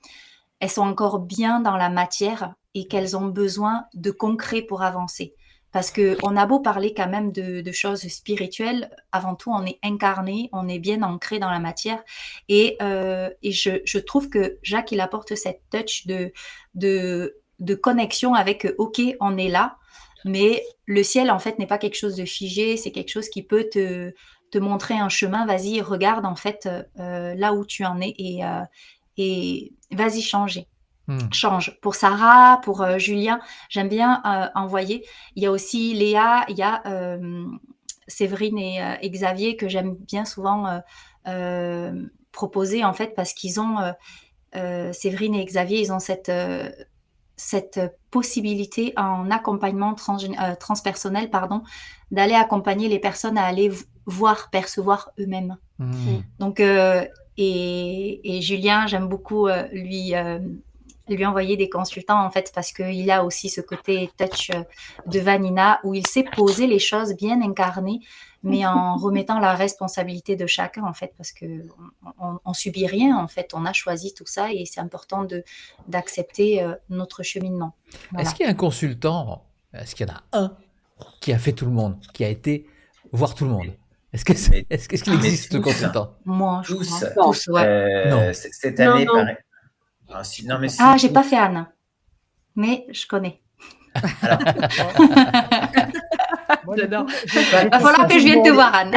encore bien dans la matière et qu'elles ont besoin de concret pour avancer. Parce qu'on a beau parler quand même de choses spirituelles, avant tout, on est incarné, on est bien ancré dans la matière. Et je trouve que Jacques, il apporte cette touch de connexion avec « Ok, on est là ». Mais le ciel, en fait, n'est pas quelque chose de figé, c'est quelque chose qui peut te montrer un chemin. Vas-y, regarde, en fait, là où tu en es et vas-y, change. Pour Sarah, pour Julien, j'aime bien envoyer. Il y a aussi Léa, il y a Séverine et Xavier que j'aime bien souvent proposer, en fait, parce qu'ils ont, Séverine et Xavier, ils ont cette possibilité en accompagnement transpersonnel, d'aller accompagner les personnes à aller percevoir eux-mêmes. Donc, et Julien, j'aime beaucoup lui envoyer des consultants, en fait, parce qu'il a aussi ce côté touch de Vanina, où il sait poser les choses bien incarnées, mais en remettant la responsabilité de chacun, en fait, parce qu'on subit rien, en fait, on a choisi tout ça et c'est important d'accepter notre cheminement. Voilà. Est-ce qu'il y a un consultant, est-ce qu'il y en a un qui a fait tout le monde, qui a été voir tout le monde? Est-ce qu'il existe ce consultant? Moi, tous, ouais. Non. Cette année, pareil. J'ai pas fait Anne, mais je connais. Alors, Moi, J'adore. Il va falloir que je vienne te voir, Anne.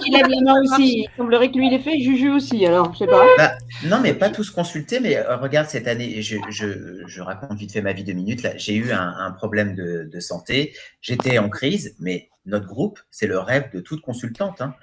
Il lève la main aussi. Il semblerait que lui, il ait fait. Juju aussi, alors, je sais pas. Bah, non, mais pas tous consultés, mais regarde, cette année, je raconte vite fait ma vie 2 minutes. Là, j'ai eu un problème de santé. J'étais en crise, mais notre groupe, c'est le rêve de toute consultante. Hein.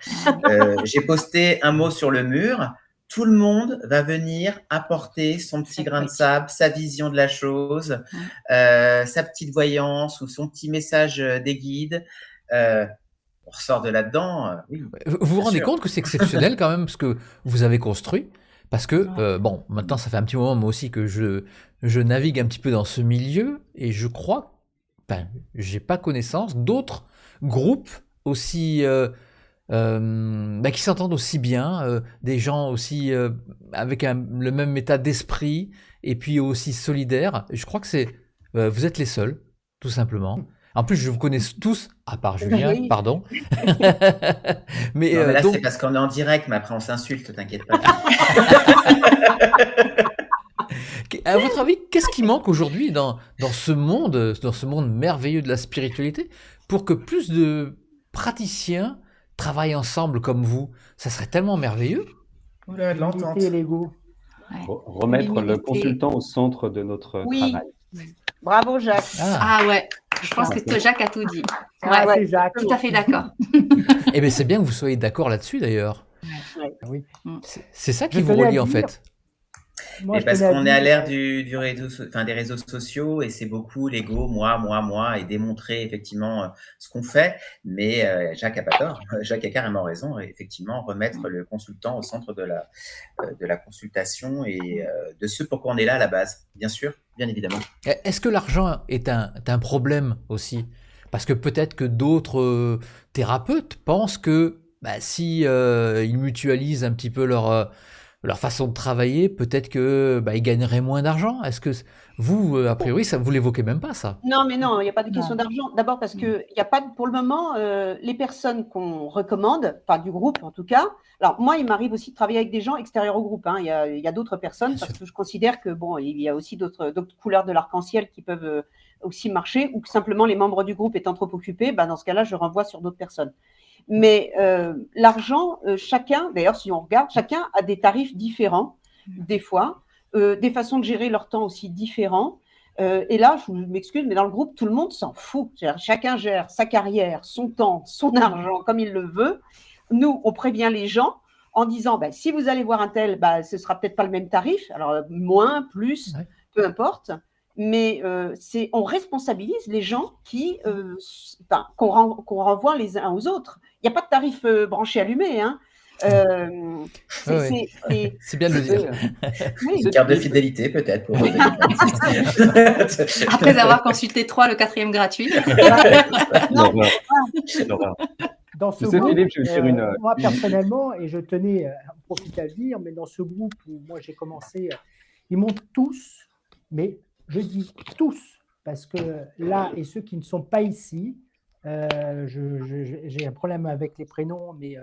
J'ai posté un mot sur le mur. Tout le monde va venir apporter son petit grain de sable, sa vision de la chose, sa petite voyance ou son petit message des guides. On ressort de là-dedans. Oui, Vous vous bien rendez sûr. compte que c'est exceptionnel quand même ce que vous avez construit? Parce que, bon, maintenant ça fait un petit moment moi aussi que je navigue un petit peu dans ce milieu et je crois, ben, j'ai pas connaissance d'autres groupes aussi ben, qui s'entendent aussi bien, des gens aussi avec le même état d'esprit et puis aussi solidaires. Je crois que vous êtes les seuls, tout simplement. En plus, je vous connais tous, à part Julien, Oui. pardon. Mais, Non, mais là, donc, c'est parce qu'on est en direct, mais après, on s'insulte, t'inquiète pas. à votre avis, qu'est-ce qui manque aujourd'hui dans ce monde merveilleux de la spiritualité pour que plus de praticiens travaillent ensemble comme vous? Ça serait tellement merveilleux. Oula, de l'entente. L'unité et l'ego. Remettre le L'humilité. consultant au centre de notre Oui. travail. Bravo, Jacques. Ah, Ah ouais, je pense que Jacques a tout dit. Ah, Ouais, c'est Jacques. tout à fait d'accord. eh bien c'est bien que vous soyez d'accord là-dessus d'ailleurs. Oui. C'est ça qui Je vous tenais à relie en dire- fait. Moi, Et je parce tenais à qu'on est à dire, l'ère des réseaux sociaux et c'est beaucoup l'ego, moi, et démontrer effectivement ce qu'on fait. Mais Jacques a pas tort. Jacques a carrément raison. Et effectivement, remettre le consultant au centre de la consultation et de ce pourquoi on est là à la base. Bien sûr, bien évidemment. Est-ce que l'argent est un problème aussi? Parce que peut-être que d'autres thérapeutes pensent que bah, si ils mutualisent un petit peu leur façon de travailler, peut-être que bah, ils gagneraient moins d'argent. Est-ce que vous, a priori, ça vous l'évoquez même pas ça? Non, mais non, il n'y a pas de Non. question d'argent. D'abord parce que il y a pas pour le moment les personnes qu'on recommande, enfin du groupe en tout cas. Alors moi, il m'arrive aussi de travailler avec des gens extérieurs au groupe. Hein. Il y a d'autres personnes Bien parce sûr. que je considère que bon, il y a aussi d'autres couleurs de l'arc-en-ciel qui peuvent aussi marcher, ou que simplement les membres du groupe étant trop occupés, ben, dans ce cas-là, je renvoie sur d'autres personnes. Mais l'argent, chacun, d'ailleurs, si on regarde, chacun a des tarifs différents, des fois, des façons de gérer leur temps aussi différents. Et là, je m'excuse, mais dans le groupe, tout le monde s'en fout. C'est-à-dire, chacun gère sa carrière, son temps, son argent comme il le veut. Nous, on prévient les gens en disant, ben, si vous allez voir un tel, ben, ce sera peut-être pas le même tarif, alors moins, plus, Ouais. peu importe. Mais on responsabilise les gens qu'on renvoie les uns aux autres. Il n'y a pas de tarif branché allumé. Hein. Ouais. C'est bien de le dire. Oui. Une carte de fidélité peut-être. Pour Après avoir consulté 3, le 4e gratuit. L'horreur. L'horreur. Dans ce Tu sais, groupe, Philippe, je vais faire moi personnellement, et je tenais à en profiter à le dire, mais dans ce groupe où moi j'ai commencé, ils m'ont tous, mais je dis tous, parce que là, et ceux qui ne sont pas ici, j'ai un problème avec les prénoms, mais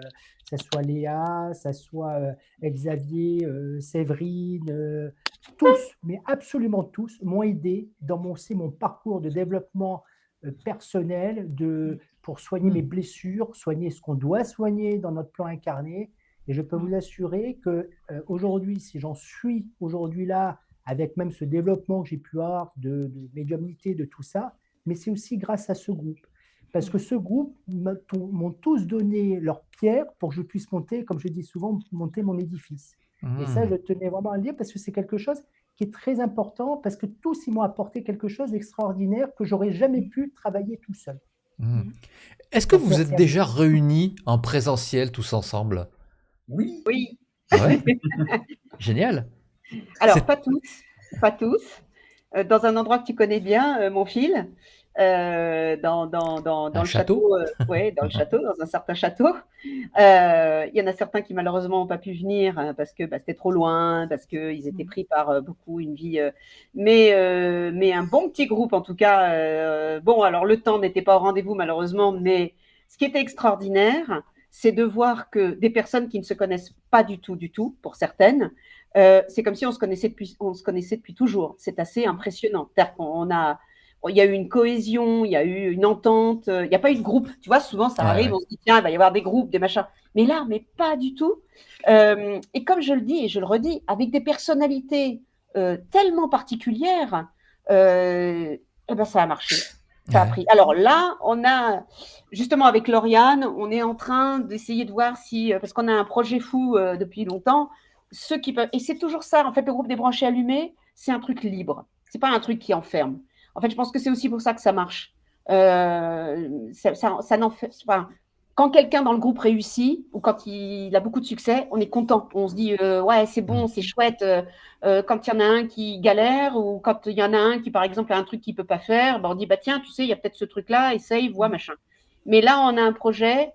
ça soit Léa, ça soit Xavier, Séverine, tous, mais absolument tous, m'ont aidé dans mon parcours de développement personnel, pour soigner mes blessures, soigner ce qu'on doit soigner dans notre plan incarné. Et je peux vous assurer que aujourd'hui, si j'en suis aujourd'hui là, avec même ce développement que j'ai pu avoir de médiumnité, de tout ça, mais c'est aussi grâce à ce groupe. Parce que ce groupe m'ont tous donné leur pierre pour que je puisse monter, comme je dis souvent, monter mon édifice. Et ça, je tenais vraiment à le dire parce que c'est quelque chose qui est très important, parce que tous, ils m'ont apporté quelque chose d'extraordinaire que j'aurais jamais pu travailler tout seul. Est-ce que Donc, vous merci êtes à déjà réunis en présentiel tous ensemble? Oui. Oui. Ouais. Génial. Alors, C'est- pas tous. Dans un endroit que tu connais bien, mon fil, dans le château. château, ouais, dans le château, dans un certain château. Il y en a certains qui malheureusement n'ont pas pu venir parce que c'était trop loin, parce qu'ils étaient pris par beaucoup une vie. Mais un bon petit groupe en tout cas. Bon, alors le temps n'était pas au rendez-vous malheureusement, mais ce qui était extraordinaire, c'est de voir que des personnes qui ne se connaissent pas du tout, pour certaines, c'est comme si on se connaissait depuis toujours. C'est assez impressionnant. C'est-à-dire il y a eu une cohésion, il y a eu une entente, il n'y a pas eu de groupe. Tu vois, souvent, ça arrive, ouais. on se dit, tiens, il va y avoir des groupes, des machins. Mais là, mais pas du tout. Et comme je le dis et je le redis, avec des personnalités tellement particulières, eh ben, ça a marché. Ça a Ouais. pris. Alors là, on a, justement avec Lauriane, on est en train d'essayer de voir si, parce qu'on a un projet fou depuis longtemps, ceux qui peuvent, et c'est toujours ça, en fait, le groupe des branchés allumés, c'est un truc libre. C'est pas un truc qui enferme. En fait, je pense que c'est aussi pour ça que ça marche. Ça n'en fait, enfin, quand quelqu'un dans le groupe réussit ou quand il a beaucoup de succès, on est content. On se dit, ouais, c'est bon, c'est chouette. Quand il y en a un qui galère ou quand il y en a un qui, par exemple, a un truc qu'il ne peut pas faire, ben on dit, bah, tiens, tu sais, il y a peut-être ce truc-là, essaye, vois, machin. Mais là, on a un projet,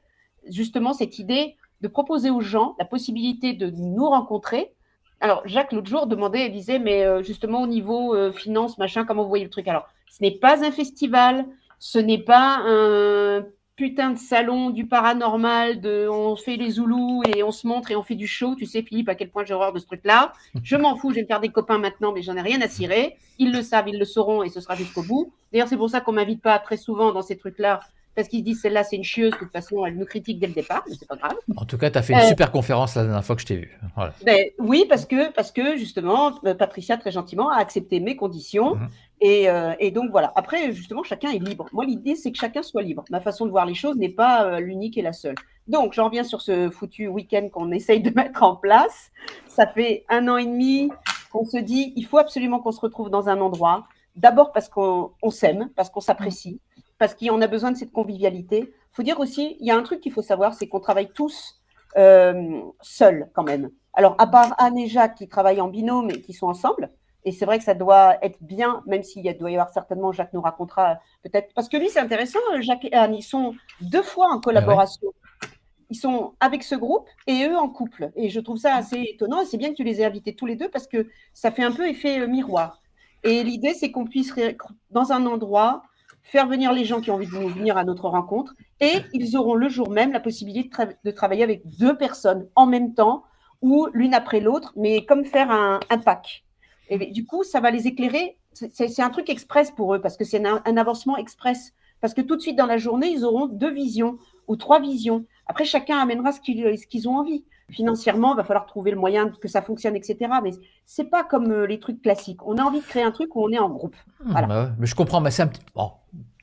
justement, cette idée de proposer aux gens la possibilité de nous rencontrer. Alors, Jacques, l'autre jour, demandait, elle disait, mais justement, au niveau finance, machin, comment vous voyez le truc? Alors, ce n'est pas un festival, ce n'est pas un putain de salon du paranormal, on fait les zoulous et on se montre et on fait du show. Tu sais, Philippe, à quel point j'ai horreur de ce truc-là. Je m'en fous, je vais me faire des copains maintenant, mais j'en ai rien à cirer. Ils le savent, ils le sauront et ce sera jusqu'au bout. D'ailleurs, c'est pour ça qu'on m'invite pas très souvent dans ces trucs-là, parce qu'ils se disent, celle-là, c'est une chieuse, de toute façon, elle nous critique dès le départ, mais c'est pas grave. En tout cas, tu as fait une super conférence la dernière fois que je t'ai vu. Voilà. Ben, oui, parce que justement, Patricia, très gentiment, a accepté mes conditions. Et donc, voilà. Après, justement, chacun est libre. Moi, l'idée, c'est que chacun soit libre. Ma façon de voir les choses n'est pas l'unique et la seule. Donc, j'en reviens sur ce foutu week-end qu'on essaye de mettre en place. Ça fait 1 an et demi qu'on se dit, il faut absolument qu'on se retrouve dans un endroit. D'abord parce qu'on s'aime, parce qu'on s'apprécie, parce qu'on a besoin de cette convivialité. Il faut dire aussi, il y a un truc qu'il faut savoir, c'est qu'on travaille tous seuls quand même. Alors, à part Anne et Jacques qui travaillent en binôme et qui sont ensemble, et c'est vrai que ça doit être bien, même s'il doit y avoir certainement, Jacques nous racontera peut-être, parce que lui, c'est intéressant, Jacques et Anne, ils sont 2 fois en collaboration. Ils sont avec ce groupe et eux en couple. Et je trouve ça assez étonnant. Et c'est bien que tu les aies invités tous les deux parce que ça fait un peu effet miroir. Et l'idée, c'est qu'on puisse, dans un endroit, faire venir les gens qui ont envie de venir à notre rencontre. Et ils auront le jour même la possibilité de travailler avec 2 personnes en même temps ou l'une après l'autre, mais comme faire un pack. Et du coup, ça va les éclairer. C'est un truc express pour eux parce que c'est un avancement express. Parce que tout de suite dans la journée, ils auront 2 visions ou 3 visions. Après, chacun amènera ce qu'ils ont envie. Financièrement, il va falloir trouver le moyen que ça fonctionne, etc. Mais ce n'est pas comme les trucs classiques. On a envie de créer un truc où on est en groupe. Voilà. Bah ouais, mais je comprends, mais c'est un petit... Bon,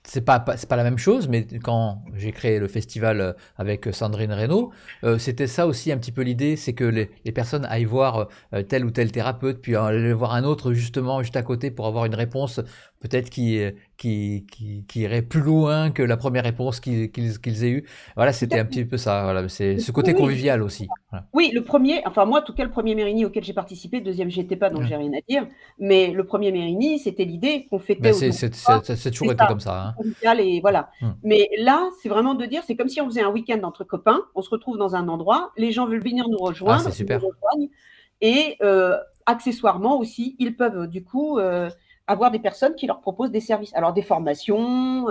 c'est pas la même chose, mais quand j'ai créé le festival avec Sandrine Reynaud, c'était ça aussi un petit peu l'idée, c'est que les personnes aillent voir tel ou tel thérapeute, puis aller voir un autre justement juste à côté pour avoir une réponse peut-être qui irait plus loin que la première réponse qu'ils aient eue. Voilà, c'était un petit peu ça. Voilà, c'est ce côté convivial aussi. Voilà. Oui, le premier, enfin moi, en tout cas, le premier Mérini auquel j'ai participé, le deuxième, j'y étais pas, donc j'ai rien à dire. Mais le premier Mérini, c'était l'idée qu'on fêtait. C'est toujours été comme ça. Hein. Et voilà. Mais là, c'est vraiment de dire, c'est comme si on faisait un week-end entre copains, on se retrouve dans un endroit, les gens veulent venir nous rejoindre, c'est super. Nous rejoignent, et accessoirement aussi, ils peuvent du coup avoir des personnes qui leur proposent des services. Alors des formations,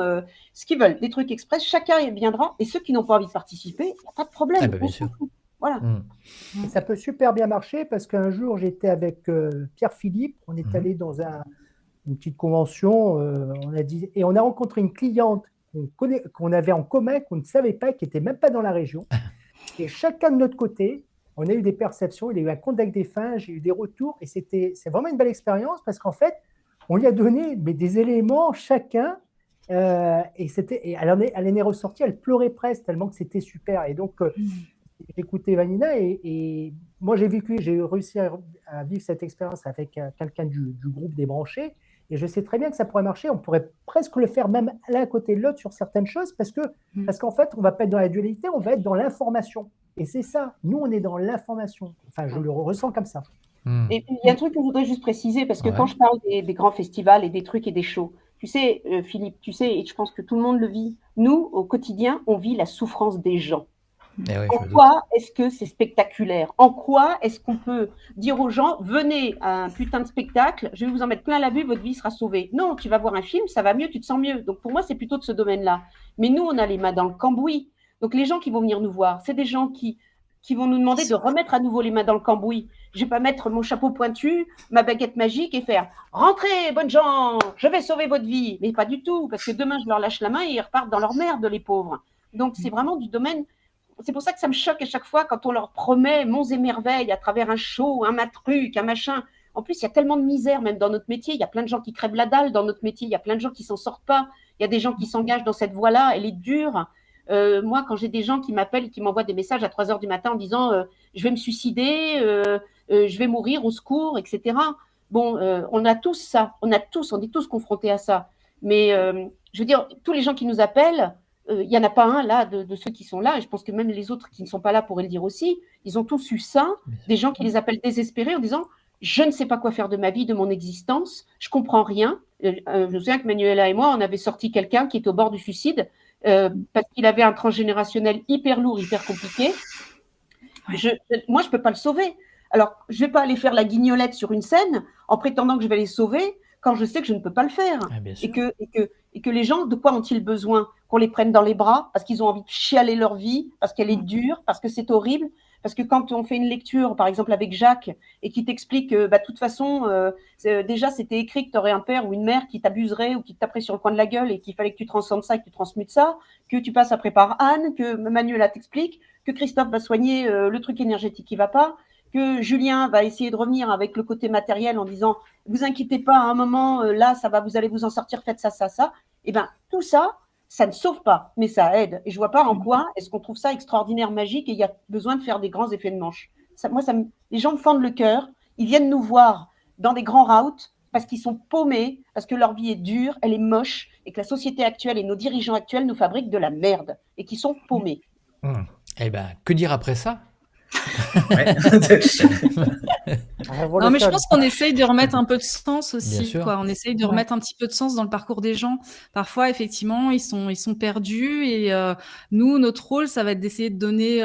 ce qu'ils veulent, des trucs express, chacun y viendra. Et ceux qui n'ont pas envie de participer, il n'y a pas de problème. Bien sûr. Voilà. Ça peut super bien marcher parce qu'un jour, j'étais avec Pierre-Philippe, on est allé dans une petite convention, on a rencontré une cliente qu'on avait en commun, qu'on ne savait pas, qui n'était même pas dans la région. Et chacun de notre côté, on a eu des perceptions, il y a eu un contact des fins, j'ai eu des retours, et c'est vraiment une belle expérience parce qu'en fait, on lui a donné des éléments chacun, et elle en est ressortie, elle pleurait presque tellement que c'était super. Et donc, j'écoutais Vanina et moi j'ai réussi à vivre cette expérience avec quelqu'un du groupe des branchés, et je sais très bien que ça pourrait marcher. On pourrait presque le faire même l'un à côté de l'autre sur certaines choses parce qu'en fait, on ne va pas être dans la dualité, on va être dans l'information. Et c'est ça, nous on est dans l'information. Enfin, je le ressens comme ça. Et il y a un truc que je voudrais juste préciser, parce que quand je parle des grands festivals et des trucs et des shows, tu sais, Philippe, tu sais, et je pense que tout le monde le vit, nous, au quotidien, on vit la souffrance des gens. En quoi est-ce que c'est spectaculaire? En quoi est-ce qu'on peut dire aux gens, venez à un putain de spectacle, je vais vous en mettre plein la vue, votre vie sera sauvée? Non, tu vas voir un film, ça va mieux, tu te sens mieux. Donc pour moi, c'est plutôt de ce domaine-là. Mais nous, on a les mains dans le cambouis. Donc les gens qui vont venir nous voir, c'est des gens qui qui vont nous demander de remettre à nouveau les mains dans le cambouis. Je ne vais pas mettre mon chapeau pointu, ma baguette magique et faire « Rentrez, bonnes gens, je vais sauver votre vie ». Mais pas du tout, parce que demain, je leur lâche la main et ils repartent dans leur merde, les pauvres. Donc, c'est vraiment du domaine… C'est pour ça que ça me choque à chaque fois quand on leur promet monts et merveilles à travers un show, un matruc, un machin. En plus, il y a tellement de misère même dans notre métier. Il y a plein de gens qui crèvent la dalle dans notre métier. Il y a plein de gens qui s'en sortent pas. Il y a des gens qui s'engagent dans cette voie-là. Elle est dure. Moi, quand j'ai des gens qui m'appellent, qui m'envoient des messages à 3 heures du matin en disant je vais me suicider, je vais mourir, au secours, etc. Bon, on a tous ça. On est tous confrontés à ça. Mais je veux dire, tous les gens qui nous appellent, il n'y en a pas un là de ceux qui sont là, et je pense que même les autres qui ne sont pas là pourraient le dire aussi, ils ont tous eu ça, des gens qui les appellent désespérés en disant « je ne sais pas quoi faire de ma vie, de mon existence, je ne comprends rien ». Je me souviens que Manuela et moi, on avait sorti quelqu'un qui était au bord du suicide parce qu'il avait un transgénérationnel hyper lourd, hyper compliqué. Moi, je ne peux pas le sauver. Alors, je ne vais pas aller faire la guignolette sur une scène en prétendant que je vais les sauver quand je sais que je ne peux pas le faire. Et que les gens, de quoi ont-ils besoin? Qu'on les prenne dans les bras parce qu'ils ont envie de chialer leur vie, parce qu'elle est dure, parce que c'est horrible. Parce que quand on fait une lecture, par exemple avec Jacques, et qui t'explique que, de toute façon, déjà, c'était écrit que tu aurais un père ou une mère qui t'abuserait ou qui te taperait sur le coin de la gueule et qu'il fallait que tu transcendes ça, que tu transmutes ça, que tu passes après par Anne, que Manuela t'explique, que Christophe va soigner le truc énergétique qui va pas, que Julien va essayer de revenir avec le côté matériel en disant « vous inquiétez pas, à un moment, là, ça va, vous allez vous en sortir, faites ça, ça, ça ». Et bien, tout ça, ça ne sauve pas, mais ça aide. Et je ne vois pas en quoi est-ce qu'on trouve ça extraordinaire, magique, et il y a besoin de faire des grands effets de manche. Les gens me fendent le cœur, ils viennent nous voir dans des grands routs parce qu'ils sont paumés, parce que leur vie est dure, elle est moche, et que la société actuelle et nos dirigeants actuels nous fabriquent de la merde, et qui sont paumés. Eh bien, que dire après ça? Non, mais je pense qu'on essaye de remettre un peu de sens aussi, quoi. On essaye de remettre un petit peu de sens dans le parcours des gens. Parfois, effectivement, ils sont perdus et nous, notre rôle, ça va être d'essayer de donner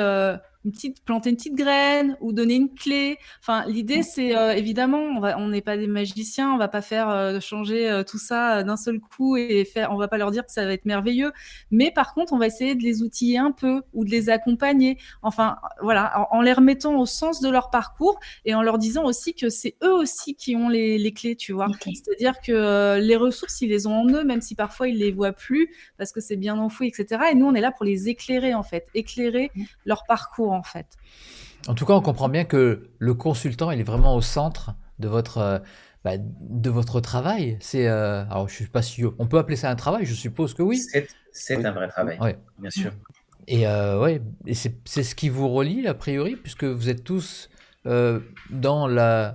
planter une petite graine ou donner une clé. Enfin, l'idée, c'est évidemment, on n'est pas des magiciens, on va pas faire changer tout ça d'un seul coup on va pas leur dire que ça va être merveilleux. Mais par contre, on va essayer de les outiller un peu ou de les accompagner. Enfin, voilà, en les remettant au sens de leur parcours et en leur disant aussi que c'est eux aussi qui ont les clés, tu vois. C'est-à-dire que les ressources, ils les ont en eux, même si parfois ils les voient plus parce que c'est bien enfoui, etc. Et nous, on est là pour les éclairer, en fait, éclairer leur parcours, en fait. En tout cas, on comprend bien que le consultant, il est vraiment au centre de votre travail. Alors, je sais pas si on peut appeler ça un travail. Je suppose que oui. C'est un vrai travail, bien sûr. Et et c'est ce qui vous relie a priori, puisque vous êtes tous dans le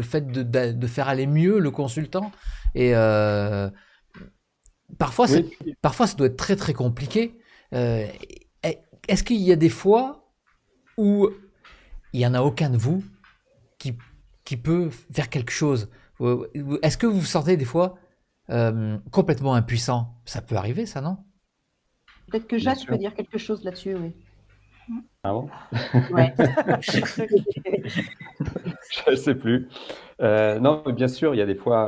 fait de faire aller mieux le consultant. Et parfois, ça doit être très très compliqué. Est-ce qu'il y a des fois où il n'y en a aucun de vous qui peut faire quelque chose? Est-ce que vous vous sentez des fois complètement impuissant? Ça peut arriver, ça, non? Peut-être que Jacques peut dire quelque chose là-dessus, oui. Ah bon? Ouais. Je ne sais plus. Non, bien sûr, il y a des fois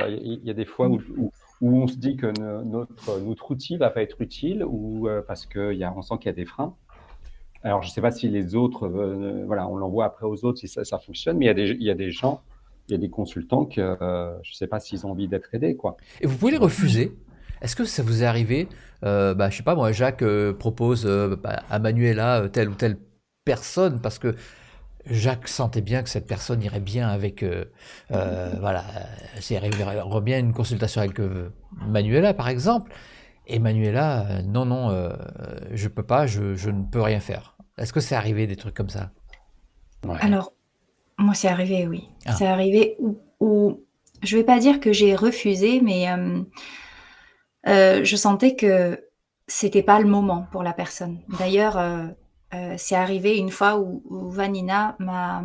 où on se dit que notre outil ne va pas être utile ou parce qu'on sent qu'il y a des freins. Alors, je ne sais pas si les autres, on l'envoie après aux autres si ça fonctionne, mais il y a des gens, il y a des consultants que je ne sais pas s'ils ont envie d'être aidés, quoi. Et vous pouvez les refuser? Est-ce que ça vous est arrivé? Je ne sais pas, moi, Jacques propose à Manuela telle ou telle personne parce que Jacques sentait bien que cette personne irait bien avec, s'il arriverait bien une consultation avec Manuela, par exemple. Et Manuela, non, je peux pas, je ne peux rien faire. Est-ce que c'est arrivé des trucs comme ça? Ouais. Alors, moi, c'est arrivé, oui. C'est arrivé où je vais pas dire que j'ai refusé, mais je sentais que c'était pas le moment pour la personne. D'ailleurs, c'est arrivé une fois où Vanina m'a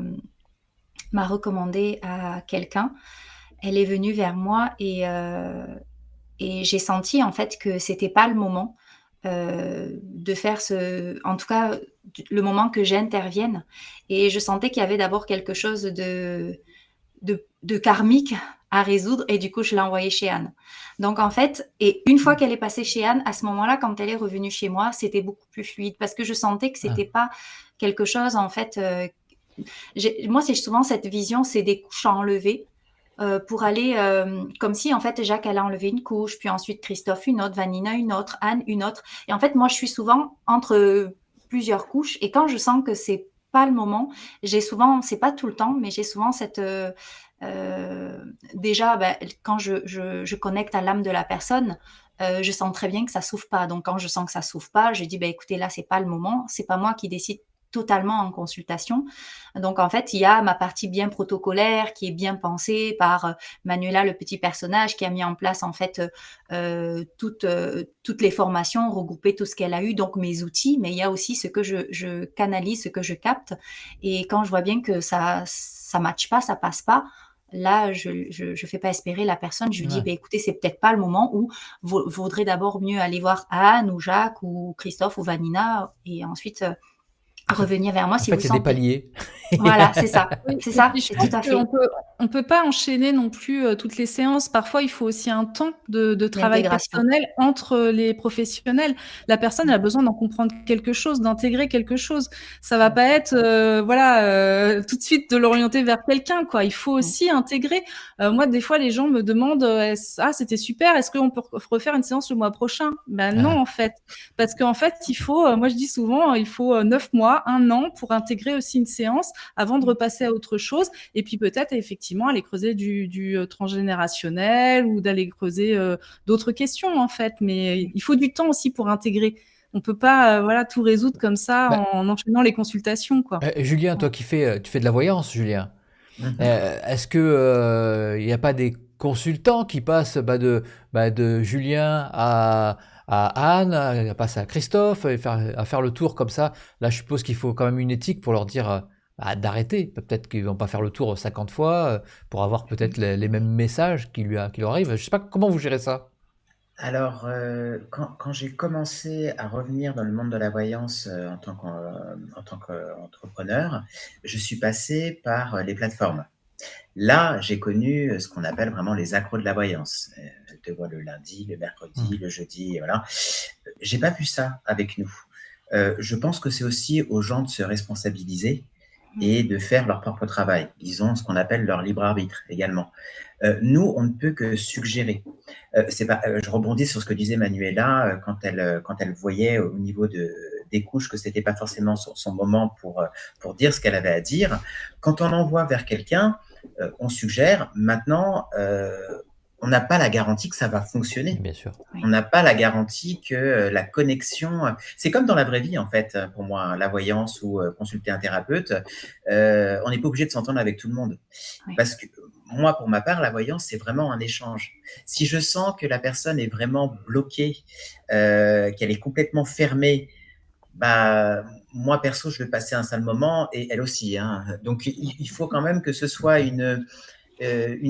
recommandé à quelqu'un. Elle est venue vers moi et j'ai senti en fait que c'était pas le moment de faire en tout cas le moment que j'intervienne. Et je sentais qu'il y avait d'abord quelque chose de karmique à résoudre et du coup, je l'ai envoyé chez Anne. Donc, en fait, et une fois qu'elle est passée chez Anne, à ce moment-là, quand elle est revenue chez moi, c'était beaucoup plus fluide parce que je sentais que c'était pas quelque chose, en fait, moi, c'est souvent cette vision, c'est des couches à enlever pour aller, comme si, en fait, Jacques allait enlever une couche, puis ensuite Christophe une autre, Vanina une autre, Anne une autre. Et en fait, moi, je suis souvent entre plusieurs couches et quand je sens que c'est pas le moment, j'ai souvent, c'est pas tout le temps, mais j'ai souvent cette... déjà, quand je connecte à l'âme de la personne, je sens très bien que ça s'ouvre pas. Donc, quand je sens que ça s'ouvre pas, je dis, écoutez, là, c'est pas le moment. C'est pas moi qui décide totalement en consultation. Donc, en fait, il y a ma partie bien protocolaire qui est bien pensée par Manuela, le petit personnage, qui a mis en place, en fait, toutes les formations, regroupé tout ce qu'elle a eu, donc mes outils, mais il y a aussi ce que je canalise, ce que je capte. Et quand je vois bien que ça matche pas, ça passe pas, là, je fais pas espérer la personne. Je lui dis, écoutez, c'est peut-être pas le moment, ou vaudrait d'abord mieux aller voir Anne ou Jacques ou Christophe ou Vanina et ensuite revenir vers moi si vous sentez. En fait, il y a des paliers. Voilà, c'est ça. C'est ça, Je c'est pense tout à fait. on peut pas enchaîner non plus toutes les séances. Parfois, il faut aussi un temps de travail D'intégration. personnel entre les professionnels. La personne elle a besoin d'en comprendre quelque chose, d'intégrer quelque chose. Ça va pas être tout de suite de l'orienter vers quelqu'un, quoi. Il faut aussi intégrer. Moi, des fois, les gens me demandent c'était super, est-ce qu'on peut refaire une séance le mois prochain? Non, en fait. Parce qu'en fait, il faut, moi je dis souvent, il faut 9 mois, 1 an pour intégrer aussi une séance avant de repasser à autre chose, et puis peut-être effectivement aller creuser du transgénérationnel ou d'aller creuser d'autres questions, en fait. Mais il faut du temps aussi pour intégrer. On peut pas tout résoudre comme ça en enchaînant les consultations, quoi. Julien, toi tu fais de la voyance, Julien. Est-ce que il n'y a pas des consultants qui passent de Julien à Anne, à passer à Christophe, à faire le tour comme ça? Là, je suppose qu'il faut quand même une éthique pour leur dire d'arrêter. Peut-être qu'ils vont pas faire le tour 50 fois pour avoir peut-être les mêmes messages qui leur arrivent. Je sais pas comment vous gérez ça. Alors, quand j'ai commencé à revenir dans le monde de la voyance en tant qu'entrepreneur, je suis passé par les plateformes. Là, j'ai connu ce qu'on appelle vraiment les accros de la voyance. Elle te voit le lundi, le mercredi, le jeudi, et voilà. J'ai pas vu ça avec nous. Je pense que c'est aussi aux gens de se responsabiliser et de faire leur propre travail. Ils ont ce qu'on appelle leur libre arbitre également. Nous, on ne peut que suggérer. Je rebondis sur ce que disait Manuela quand elle voyait au niveau des couches que c'était pas forcément son moment pour dire ce qu'elle avait à dire. Quand on envoie vers quelqu'un, on suggère. Maintenant, on n'a pas la garantie que ça va fonctionner. Bien sûr. On n'a pas la garantie que la connexion... C'est comme dans la vraie vie, en fait, pour moi, la voyance ou consulter un thérapeute. On n'est pas obligé de s'entendre avec tout le monde. Oui. Parce que moi, pour ma part, la voyance, c'est vraiment un échange. Si je sens que la personne est vraiment bloquée, qu'elle est complètement fermée, moi, perso, je vais passer un sale moment et elle aussi. Donc, il faut quand même que ce soit une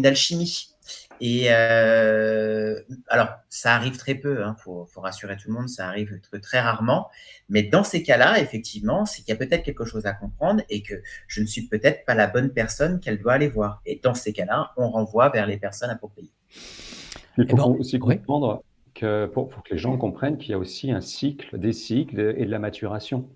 alchimie. Et alors, ça arrive très peu, faut rassurer tout le monde, ça arrive très rarement. Mais dans ces cas-là, effectivement, c'est qu'il y a peut-être quelque chose à comprendre et que je ne suis peut-être pas la bonne personne qu'elle doit aller voir. Et dans ces cas-là, on renvoie vers les personnes appropriées. Il faut aussi comprendre que pour que les gens comprennent qu'il y a aussi un cycle, des cycles et de la maturation.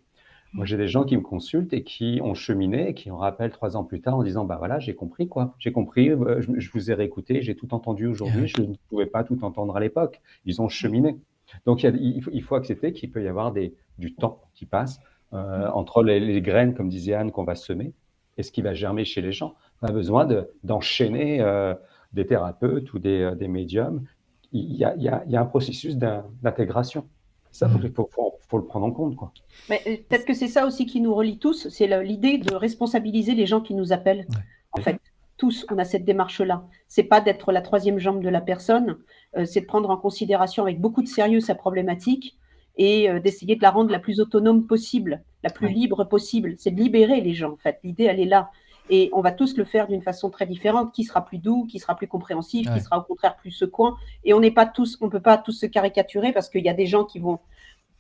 Moi, j'ai des gens qui me consultent et qui ont cheminé et qui me rappellent 3 ans plus tard en disant voilà, j'ai compris quoi. J'ai compris, je vous ai réécouté, j'ai tout entendu aujourd'hui, je ne pouvais pas tout entendre à l'époque. Ils ont cheminé. Donc, il faut accepter qu'il peut y avoir du temps qui passe entre les graines, comme disait Anne, qu'on va semer et ce qui va germer chez les gens. On a besoin d'enchaîner des thérapeutes ou des médiums. Il y a un processus d'intégration. Ça, il faut le prendre en compte, quoi. Mais peut-être que c'est ça aussi qui nous relie tous, c'est l'idée de responsabiliser les gens qui nous appellent. En fait, tous, on a cette démarche-là. C'est pas d'être la troisième jambe de la personne, c'est de prendre en considération avec beaucoup de sérieux sa problématique et d'essayer de la rendre la plus autonome possible, la plus libre possible. C'est de libérer les gens, en fait. L'idée, elle est là. Et on va tous le faire d'une façon très différente, qui sera plus doux, qui sera plus compréhensif, qui sera au contraire plus secouant. Et on peut pas tous se caricaturer parce qu'il y a des gens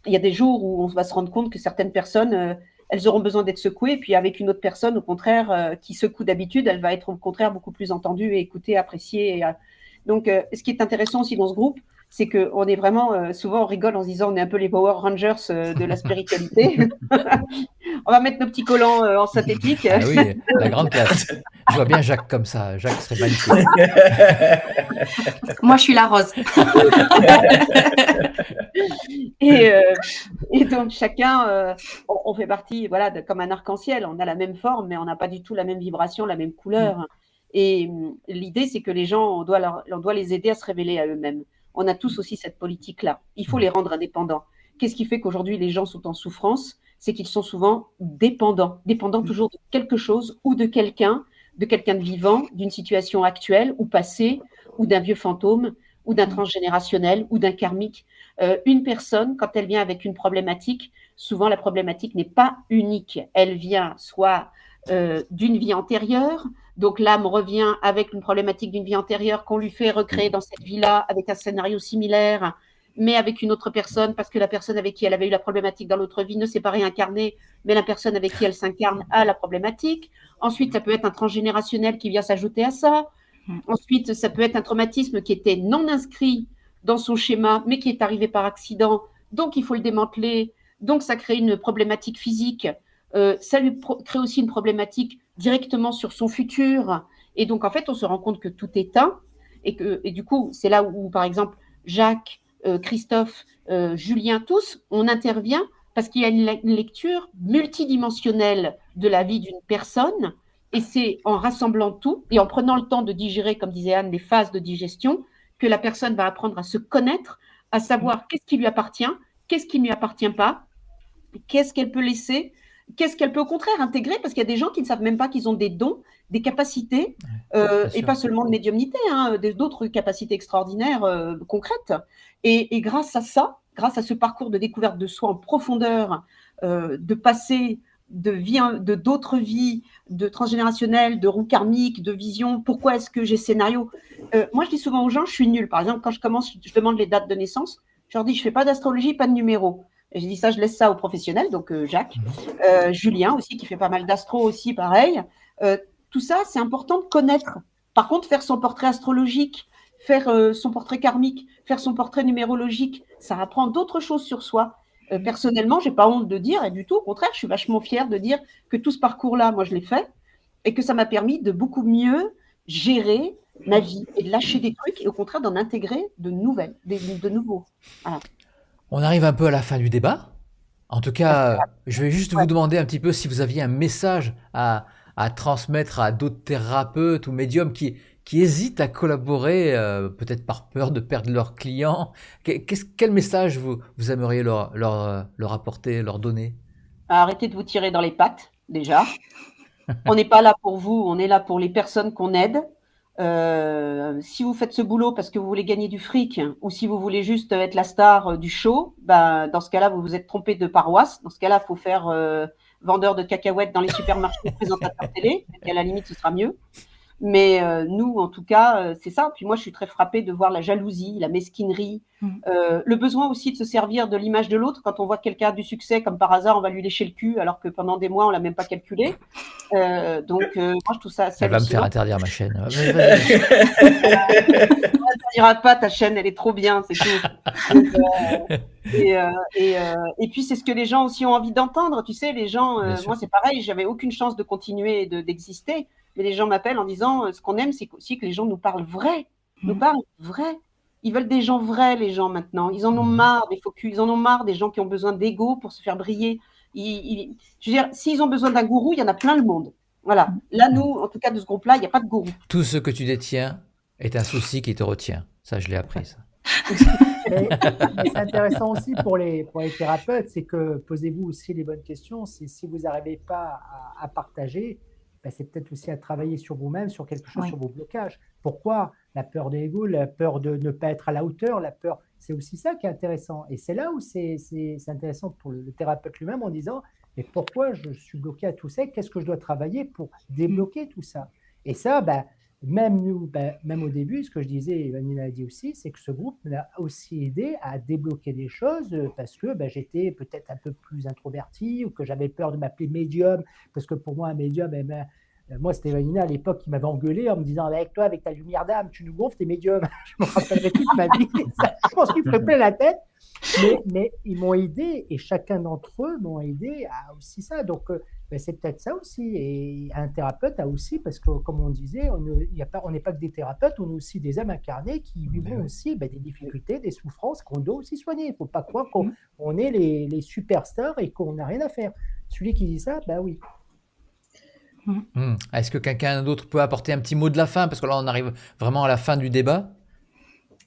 il y a des jours où on va se rendre compte que certaines personnes, elles auront besoin d'être secouées. Et puis avec une autre personne, au contraire, qui secoue d'habitude, elle va être au contraire beaucoup plus entendue et écoutée, appréciée. Donc, ce qui est intéressant aussi dans ce groupe, c'est qu'on est vraiment, souvent on rigole en se disant on est un peu les Power Rangers de la spiritualité. On va mettre nos petits collants en synthétique. Ah oui, la grande classe. Je vois bien Jacques comme ça. Jacques serait magnifique. Moi, je suis la rose. Et donc, chacun, on fait partie, voilà, comme un arc-en-ciel. On a la même forme, mais on n'a pas du tout la même vibration, la même couleur. Et l'idée, c'est que les gens, on doit les aider à se révéler à eux-mêmes. On a tous aussi cette politique-là. Il faut les rendre indépendants. Qu'est-ce qui fait qu'aujourd'hui, les gens sont en souffrance? C'est qu'ils sont souvent dépendants toujours de quelque chose ou de quelqu'un de vivant, d'une situation actuelle ou passée, ou d'un vieux fantôme, ou d'un transgénérationnel, ou d'un karmique. Une personne, quand elle vient avec une problématique, souvent la problématique n'est pas unique. Elle vient soit d'une vie antérieure, donc l'âme revient avec une problématique d'une vie antérieure qu'on lui fait recréer dans cette vie-là avec un scénario similaire, mais avec une autre personne, parce que la personne avec qui elle avait eu la problématique dans l'autre vie ne s'est pas réincarnée, mais la personne avec qui elle s'incarne a la problématique. Ensuite, ça peut être un transgénérationnel qui vient s'ajouter à ça. Ensuite, ça peut être un traumatisme qui était non inscrit dans son schéma, mais qui est arrivé par accident, donc il faut le démanteler. Donc, ça crée une problématique physique. Ça lui crée aussi une problématique directement sur son futur. Et donc, en fait, on se rend compte que tout est un. Et du coup, c'est là où, par exemple, Jacques, Christophe, Julien, tous, on intervient parce qu'il y a une lecture multidimensionnelle de la vie d'une personne. Et c'est en rassemblant tout et en prenant le temps de digérer, comme disait Anne, les phases de digestion, que la personne va apprendre à se connaître, à savoir qu'est-ce qui lui appartient, qu'est-ce qui ne lui appartient pas, qu'est-ce qu'elle peut laisser, qu'est-ce qu'elle peut au contraire intégrer, parce qu'il y a des gens qui ne savent même pas qu'ils ont des dons, des capacités, et pas seulement de médiumnité, d'autres capacités extraordinaires, concrètes. Et grâce à ça, grâce à ce parcours de découverte de soi en profondeur, de passer de d'autres vies, de transgénérationnelles, de roues karmiques, de visions, pourquoi est-ce que j'ai ce scénario? Moi, je dis souvent aux gens, je suis nulle. Par exemple, quand je commence, je demande les dates de naissance, je leur dis, je ne fais pas d'astrologie, pas de numéro. Et je dis ça, je laisse ça aux professionnels, donc Jacques, Julien aussi, qui fait pas mal d'astro aussi, pareil. Tout ça, c'est important de connaître. Par contre, faire son portrait astrologique, faire son portrait karmique, faire son portrait numérologique, ça apprend d'autres choses sur soi. Personnellement, je n'ai pas honte de dire, et du tout, au contraire, je suis vachement fière de dire que tout ce parcours-là, moi, je l'ai fait, et que ça m'a permis de beaucoup mieux gérer ma vie et de lâcher des trucs, et au contraire, d'en intégrer de nouvelles, de nouveaux. Voilà. On arrive un peu à la fin du débat. En tout cas, je vais juste vous demander un petit peu si vous aviez un message à transmettre à d'autres thérapeutes ou médiums qui hésitent à collaborer, peut-être par peur de perdre leurs clients. Quel message vous aimeriez leur apporter, leur donner? Arrêtez de vous tirer dans les pattes, déjà. On n'est pas là pour vous, on est là pour les personnes qu'on aide. Si vous faites ce boulot parce que vous voulez gagner du fric ou si vous voulez juste être la star du show, ben, dans ce cas-là, vous vous êtes trompé de paroisse. Dans ce cas-là, il faut faire vendeur de cacahuètes dans les supermarchés, présentateur télé, et à la limite, ce sera mieux. Mais nous, en tout cas, c'est ça. Puis moi, je suis très frappée de voir la jalousie, la mesquinerie, le besoin aussi de se servir de l'image de l'autre. Quand on voit quelqu'un a du succès, comme par hasard, on va lui lécher le cul, alors que pendant des mois, on l'a même pas calculé. Donc, moi, je trouve ça... Elle va me faire interdire ma chaîne. On n'interdira pas ta chaîne, elle est trop bien, c'est tout. Donc, et puis, c'est ce que les gens aussi ont envie d'entendre. Tu sais, les gens, moi, c'est pareil, j'avais aucune chance de continuer d'exister. Mais les gens m'appellent en disant ce qu'on aime, c'est aussi que les gens nous parlent vrai. Nous parlent vrai. Ils veulent des gens vrais, les gens, maintenant. Ils en ont marre des faux culs. Ils en ont marre des gens qui ont besoin d'ego pour se faire briller. Je veux dire, s'ils ont besoin d'un gourou, il y en a plein le monde. Voilà. Là, nous, en tout cas, de ce groupe-là, il n'y a pas de gourou. Tout ce que tu détiens est un souci qui te retient. Ça, je l'ai appris, ça. Mais c'est intéressant aussi pour les thérapeutes, c'est que posez-vous aussi les bonnes questions. Si vous n'arrivez pas à partager, ben c'est peut-être aussi à travailler sur vous-même, sur quelque chose, sur vos blocages. Pourquoi la peur de l'ego, la peur de ne pas être à la hauteur, la peur, c'est aussi ça qui est intéressant. Et c'est là où c'est intéressant pour le thérapeute lui-même en disant, mais pourquoi je suis bloqué à tout ça? Qu'est-ce que je dois travailler pour débloquer tout ça? Et ça, ben, même nous, même au début, ce que je disais, et Vanina a dit aussi, c'est que ce groupe m'a aussi aidé à débloquer des choses parce que j'étais peut-être un peu plus introverti ou que j'avais peur de m'appeler médium, parce que pour moi, un médium, moi, c'était Vanina à l'époque qui m'avait engueulé en me disant avec toi, avec ta lumière d'âme, tu nous gonfles, t'es médium. Je me rappellerai toute ma vie. Je pense qu'il me ferait plein la tête. Mais ils m'ont aidé et chacun d'entre eux m'ont aidé à aussi ça. Donc, c'est peut-être ça aussi. Et un thérapeute a aussi, parce que comme on disait, on n'est pas que des thérapeutes, on est aussi des âmes incarnées qui vivront aussi des difficultés, des souffrances qu'on doit aussi soigner. Il ne faut pas croire qu'on est les superstars et qu'on n'a rien à faire. Celui qui dit ça, oui. Est-ce que quelqu'un d'autre peut apporter un petit mot de la fin? Parce que là, on arrive vraiment à la fin du débat.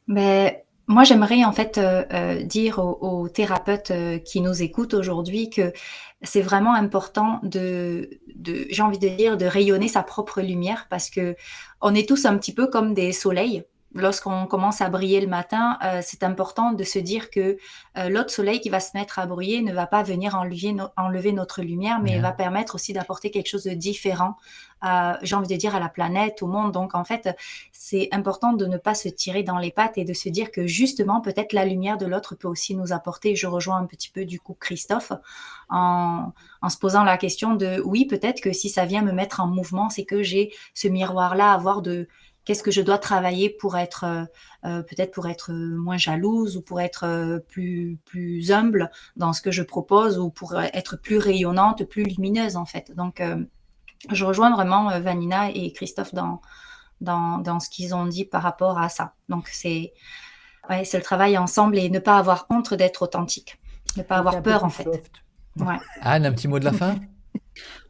Mais moi, j'aimerais en fait dire aux thérapeutes qui nous écoutent aujourd'hui que c'est vraiment important j'ai envie de dire, de rayonner sa propre lumière parce que on est tous un petit peu comme des soleils. Lorsqu'on commence à briller le matin, c'est important de se dire que l'autre soleil qui va se mettre à briller ne va pas venir enlever notre lumière, mais va permettre aussi d'apporter quelque chose de différent, j'ai envie de dire, à la planète, au monde. Donc, en fait, c'est important de ne pas se tirer dans les pattes et de se dire que justement, peut-être la lumière de l'autre peut aussi nous apporter. Je rejoins un petit peu du coup Christophe en se posant la question de oui, peut-être que si ça vient me mettre en mouvement, c'est que j'ai ce miroir-là à voir de qu'est-ce que je dois travailler pour être peut-être pour être moins jalouse ou pour être plus humble dans ce que je propose ou pour être plus rayonnante, plus lumineuse en fait. Donc je rejoins vraiment Vanina et Christophe dans ce qu'ils ont dit par rapport à ça. Donc c'est le travail ensemble et ne pas avoir honte d'être authentique, ne pas avoir peur en fait. Ouais. Anne, un petit mot de la fin?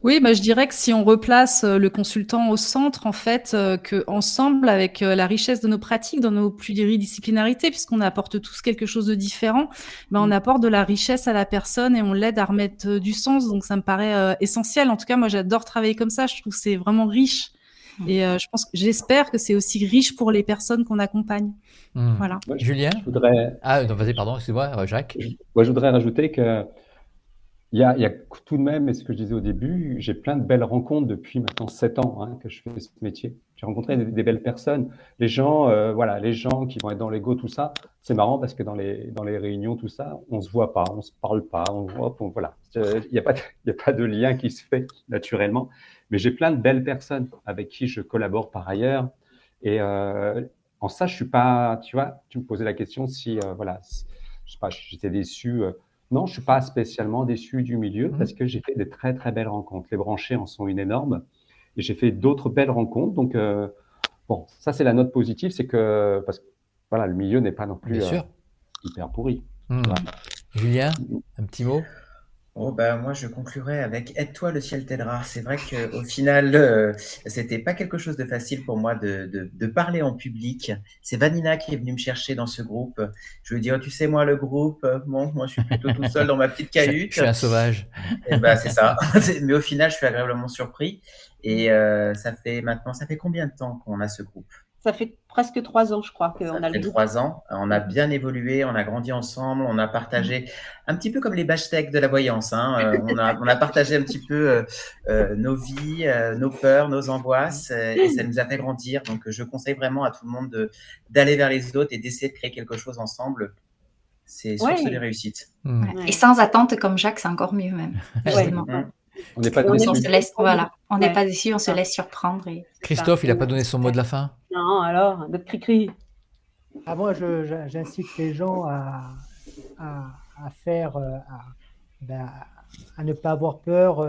Oui, je dirais que si on replace le consultant au centre, en fait, qu'ensemble, avec la richesse de nos pratiques, dans nos pluridisciplinarités, puisqu'on apporte tous quelque chose de différent, on apporte de la richesse à la personne et on l'aide à remettre du sens. Donc, ça me paraît essentiel. En tout cas, moi, j'adore travailler comme ça. Je trouve que c'est vraiment riche. Et j'espère que c'est aussi riche pour les personnes qu'on accompagne. Voilà. Julien? Vas-y, pardon, excuse-moi, Jacques. Moi, je voudrais rajouter que il y a tout de même, et ce que je disais au début, j'ai plein de belles rencontres depuis maintenant 7 ans que je fais ce métier. J'ai rencontré des belles personnes. Les gens, les gens qui vont être dans l'ego, tout ça, c'est marrant parce que dans les réunions, tout ça, on se voit pas, on se parle pas, voilà. Il n'y a pas de lien qui se fait naturellement. Mais j'ai plein de belles personnes avec qui je collabore par ailleurs. Et en ça, je suis pas, tu vois, tu me posais la question si, je sais pas, j'étais déçu. Non, je suis pas spécialement déçu du milieu parce que j'ai fait des très, très belles rencontres. Les branchés en sont une énorme et j'ai fait d'autres belles rencontres. Donc, ça, c'est la note positive, c'est que, parce que, le milieu n'est pas non plus hyper pourri. Julien, un petit mot? Moi, je conclurai avec « Aide-toi, le ciel t'aidera ». C'est vrai qu'au final, c'était pas quelque chose de facile pour moi de parler en public. C'est Vanina qui est venue me chercher dans ce groupe. Je lui dis « Oh, tu sais, moi, le groupe, moi, je suis plutôt tout seul dans ma petite cahute. » Je suis un sauvage. Et c'est ça. Mais au final, je suis agréablement surpris. Et ça fait combien de temps qu'on a ce groupe? Ça fait presque 3 ans, je crois, qu'on a le groupe. 3 ans. On a bien évolué, on a grandi ensemble, on a partagé un petit peu comme les bashtek de la voyance. On a partagé un petit peu nos vies, nos peurs, nos angoisses, et ça nous a fait grandir. Donc, je conseille vraiment à tout le monde d'aller vers les autres et d'essayer de créer quelque chose ensemble. C'est source de réussite. Et sans attente comme Jacques, c'est encore mieux même. Justement. On n'est pas déçu. On n'est pas déçu, on se laisse surprendre. Christophe, il n'a pas donné son mot de la fin? Non, alors, notre cri-cri. Moi, j'incite les gens à faire, à ne pas avoir peur.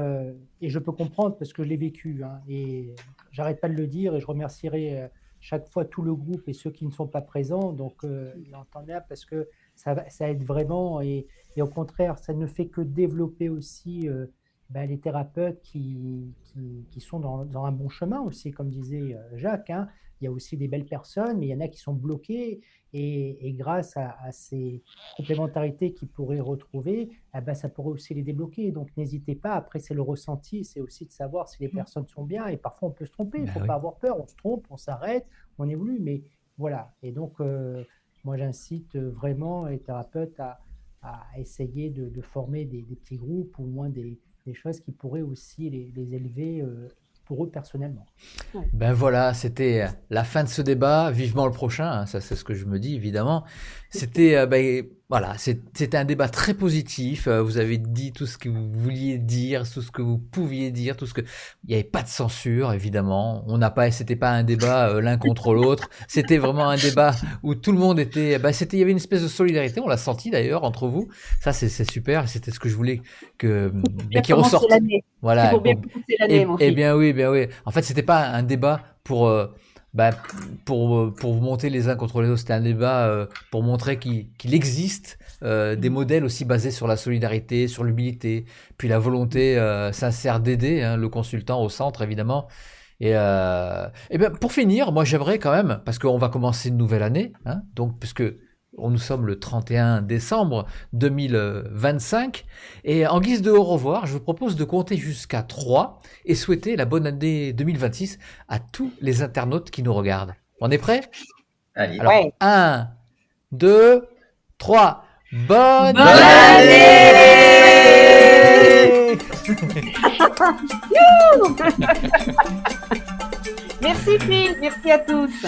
Et je peux comprendre parce que je l'ai vécu. Et j'arrête pas de le dire et je remercierai chaque fois tout le groupe et ceux qui ne sont pas présents. Donc, il entend bien parce que ça aide vraiment. Et au contraire, ça ne fait que développer aussi les thérapeutes qui sont dans un bon chemin aussi, comme disait Jacques. Il y a aussi des belles personnes, mais il y en a qui sont bloquées et grâce à ces complémentarités qu'ils pourraient retrouver, ça pourrait aussi les débloquer. Donc n'hésitez pas, après c'est le ressenti, c'est aussi de savoir si les personnes sont bien et parfois on peut se tromper, il ne faut pas avoir peur, on se trompe, on s'arrête, on évolue, mais voilà. Et donc moi j'incite vraiment les thérapeutes à essayer de former des petits groupes ou au moins des choses qui pourraient aussi les élever pour eux personnellement. Ben voilà, c'était la fin de ce débat. Vivement le prochain, hein, ça c'est ce que je me dis évidemment. C'était voilà, c'était un débat très positif. Vous avez dit tout ce que vous vouliez dire, tout ce que vous pouviez dire, tout ce que il n'y avait pas de censure évidemment. C'était pas un débat l'un contre l'autre. C'était vraiment un débat où tout le monde était. Il y avait une espèce de solidarité. On l'a senti d'ailleurs entre vous. Ça c'est super. C'était ce que je voulais qui ressorte. Voilà. C'est pour bien commencer l'année, mon fils. Bien oui. En fait, c'était pas un débat pour vous monter les uns contre les autres. C'était un débat pour montrer qu'il existe des modèles aussi basés sur la solidarité, sur l'humilité, puis la volonté sincère d'aider le consultant au centre, évidemment. Et bien, pour finir, moi, j'aimerais quand même, parce qu'on va commencer une nouvelle année, donc, puisque nous sommes le 31 décembre 2025. Et en guise de au revoir, je vous propose de compter jusqu'à 3 et souhaiter la bonne année 2026 à tous les internautes qui nous regardent. On est prêts ? Allez. Alors, 1, 2, 3. Bonne année. Merci Phil, merci à tous.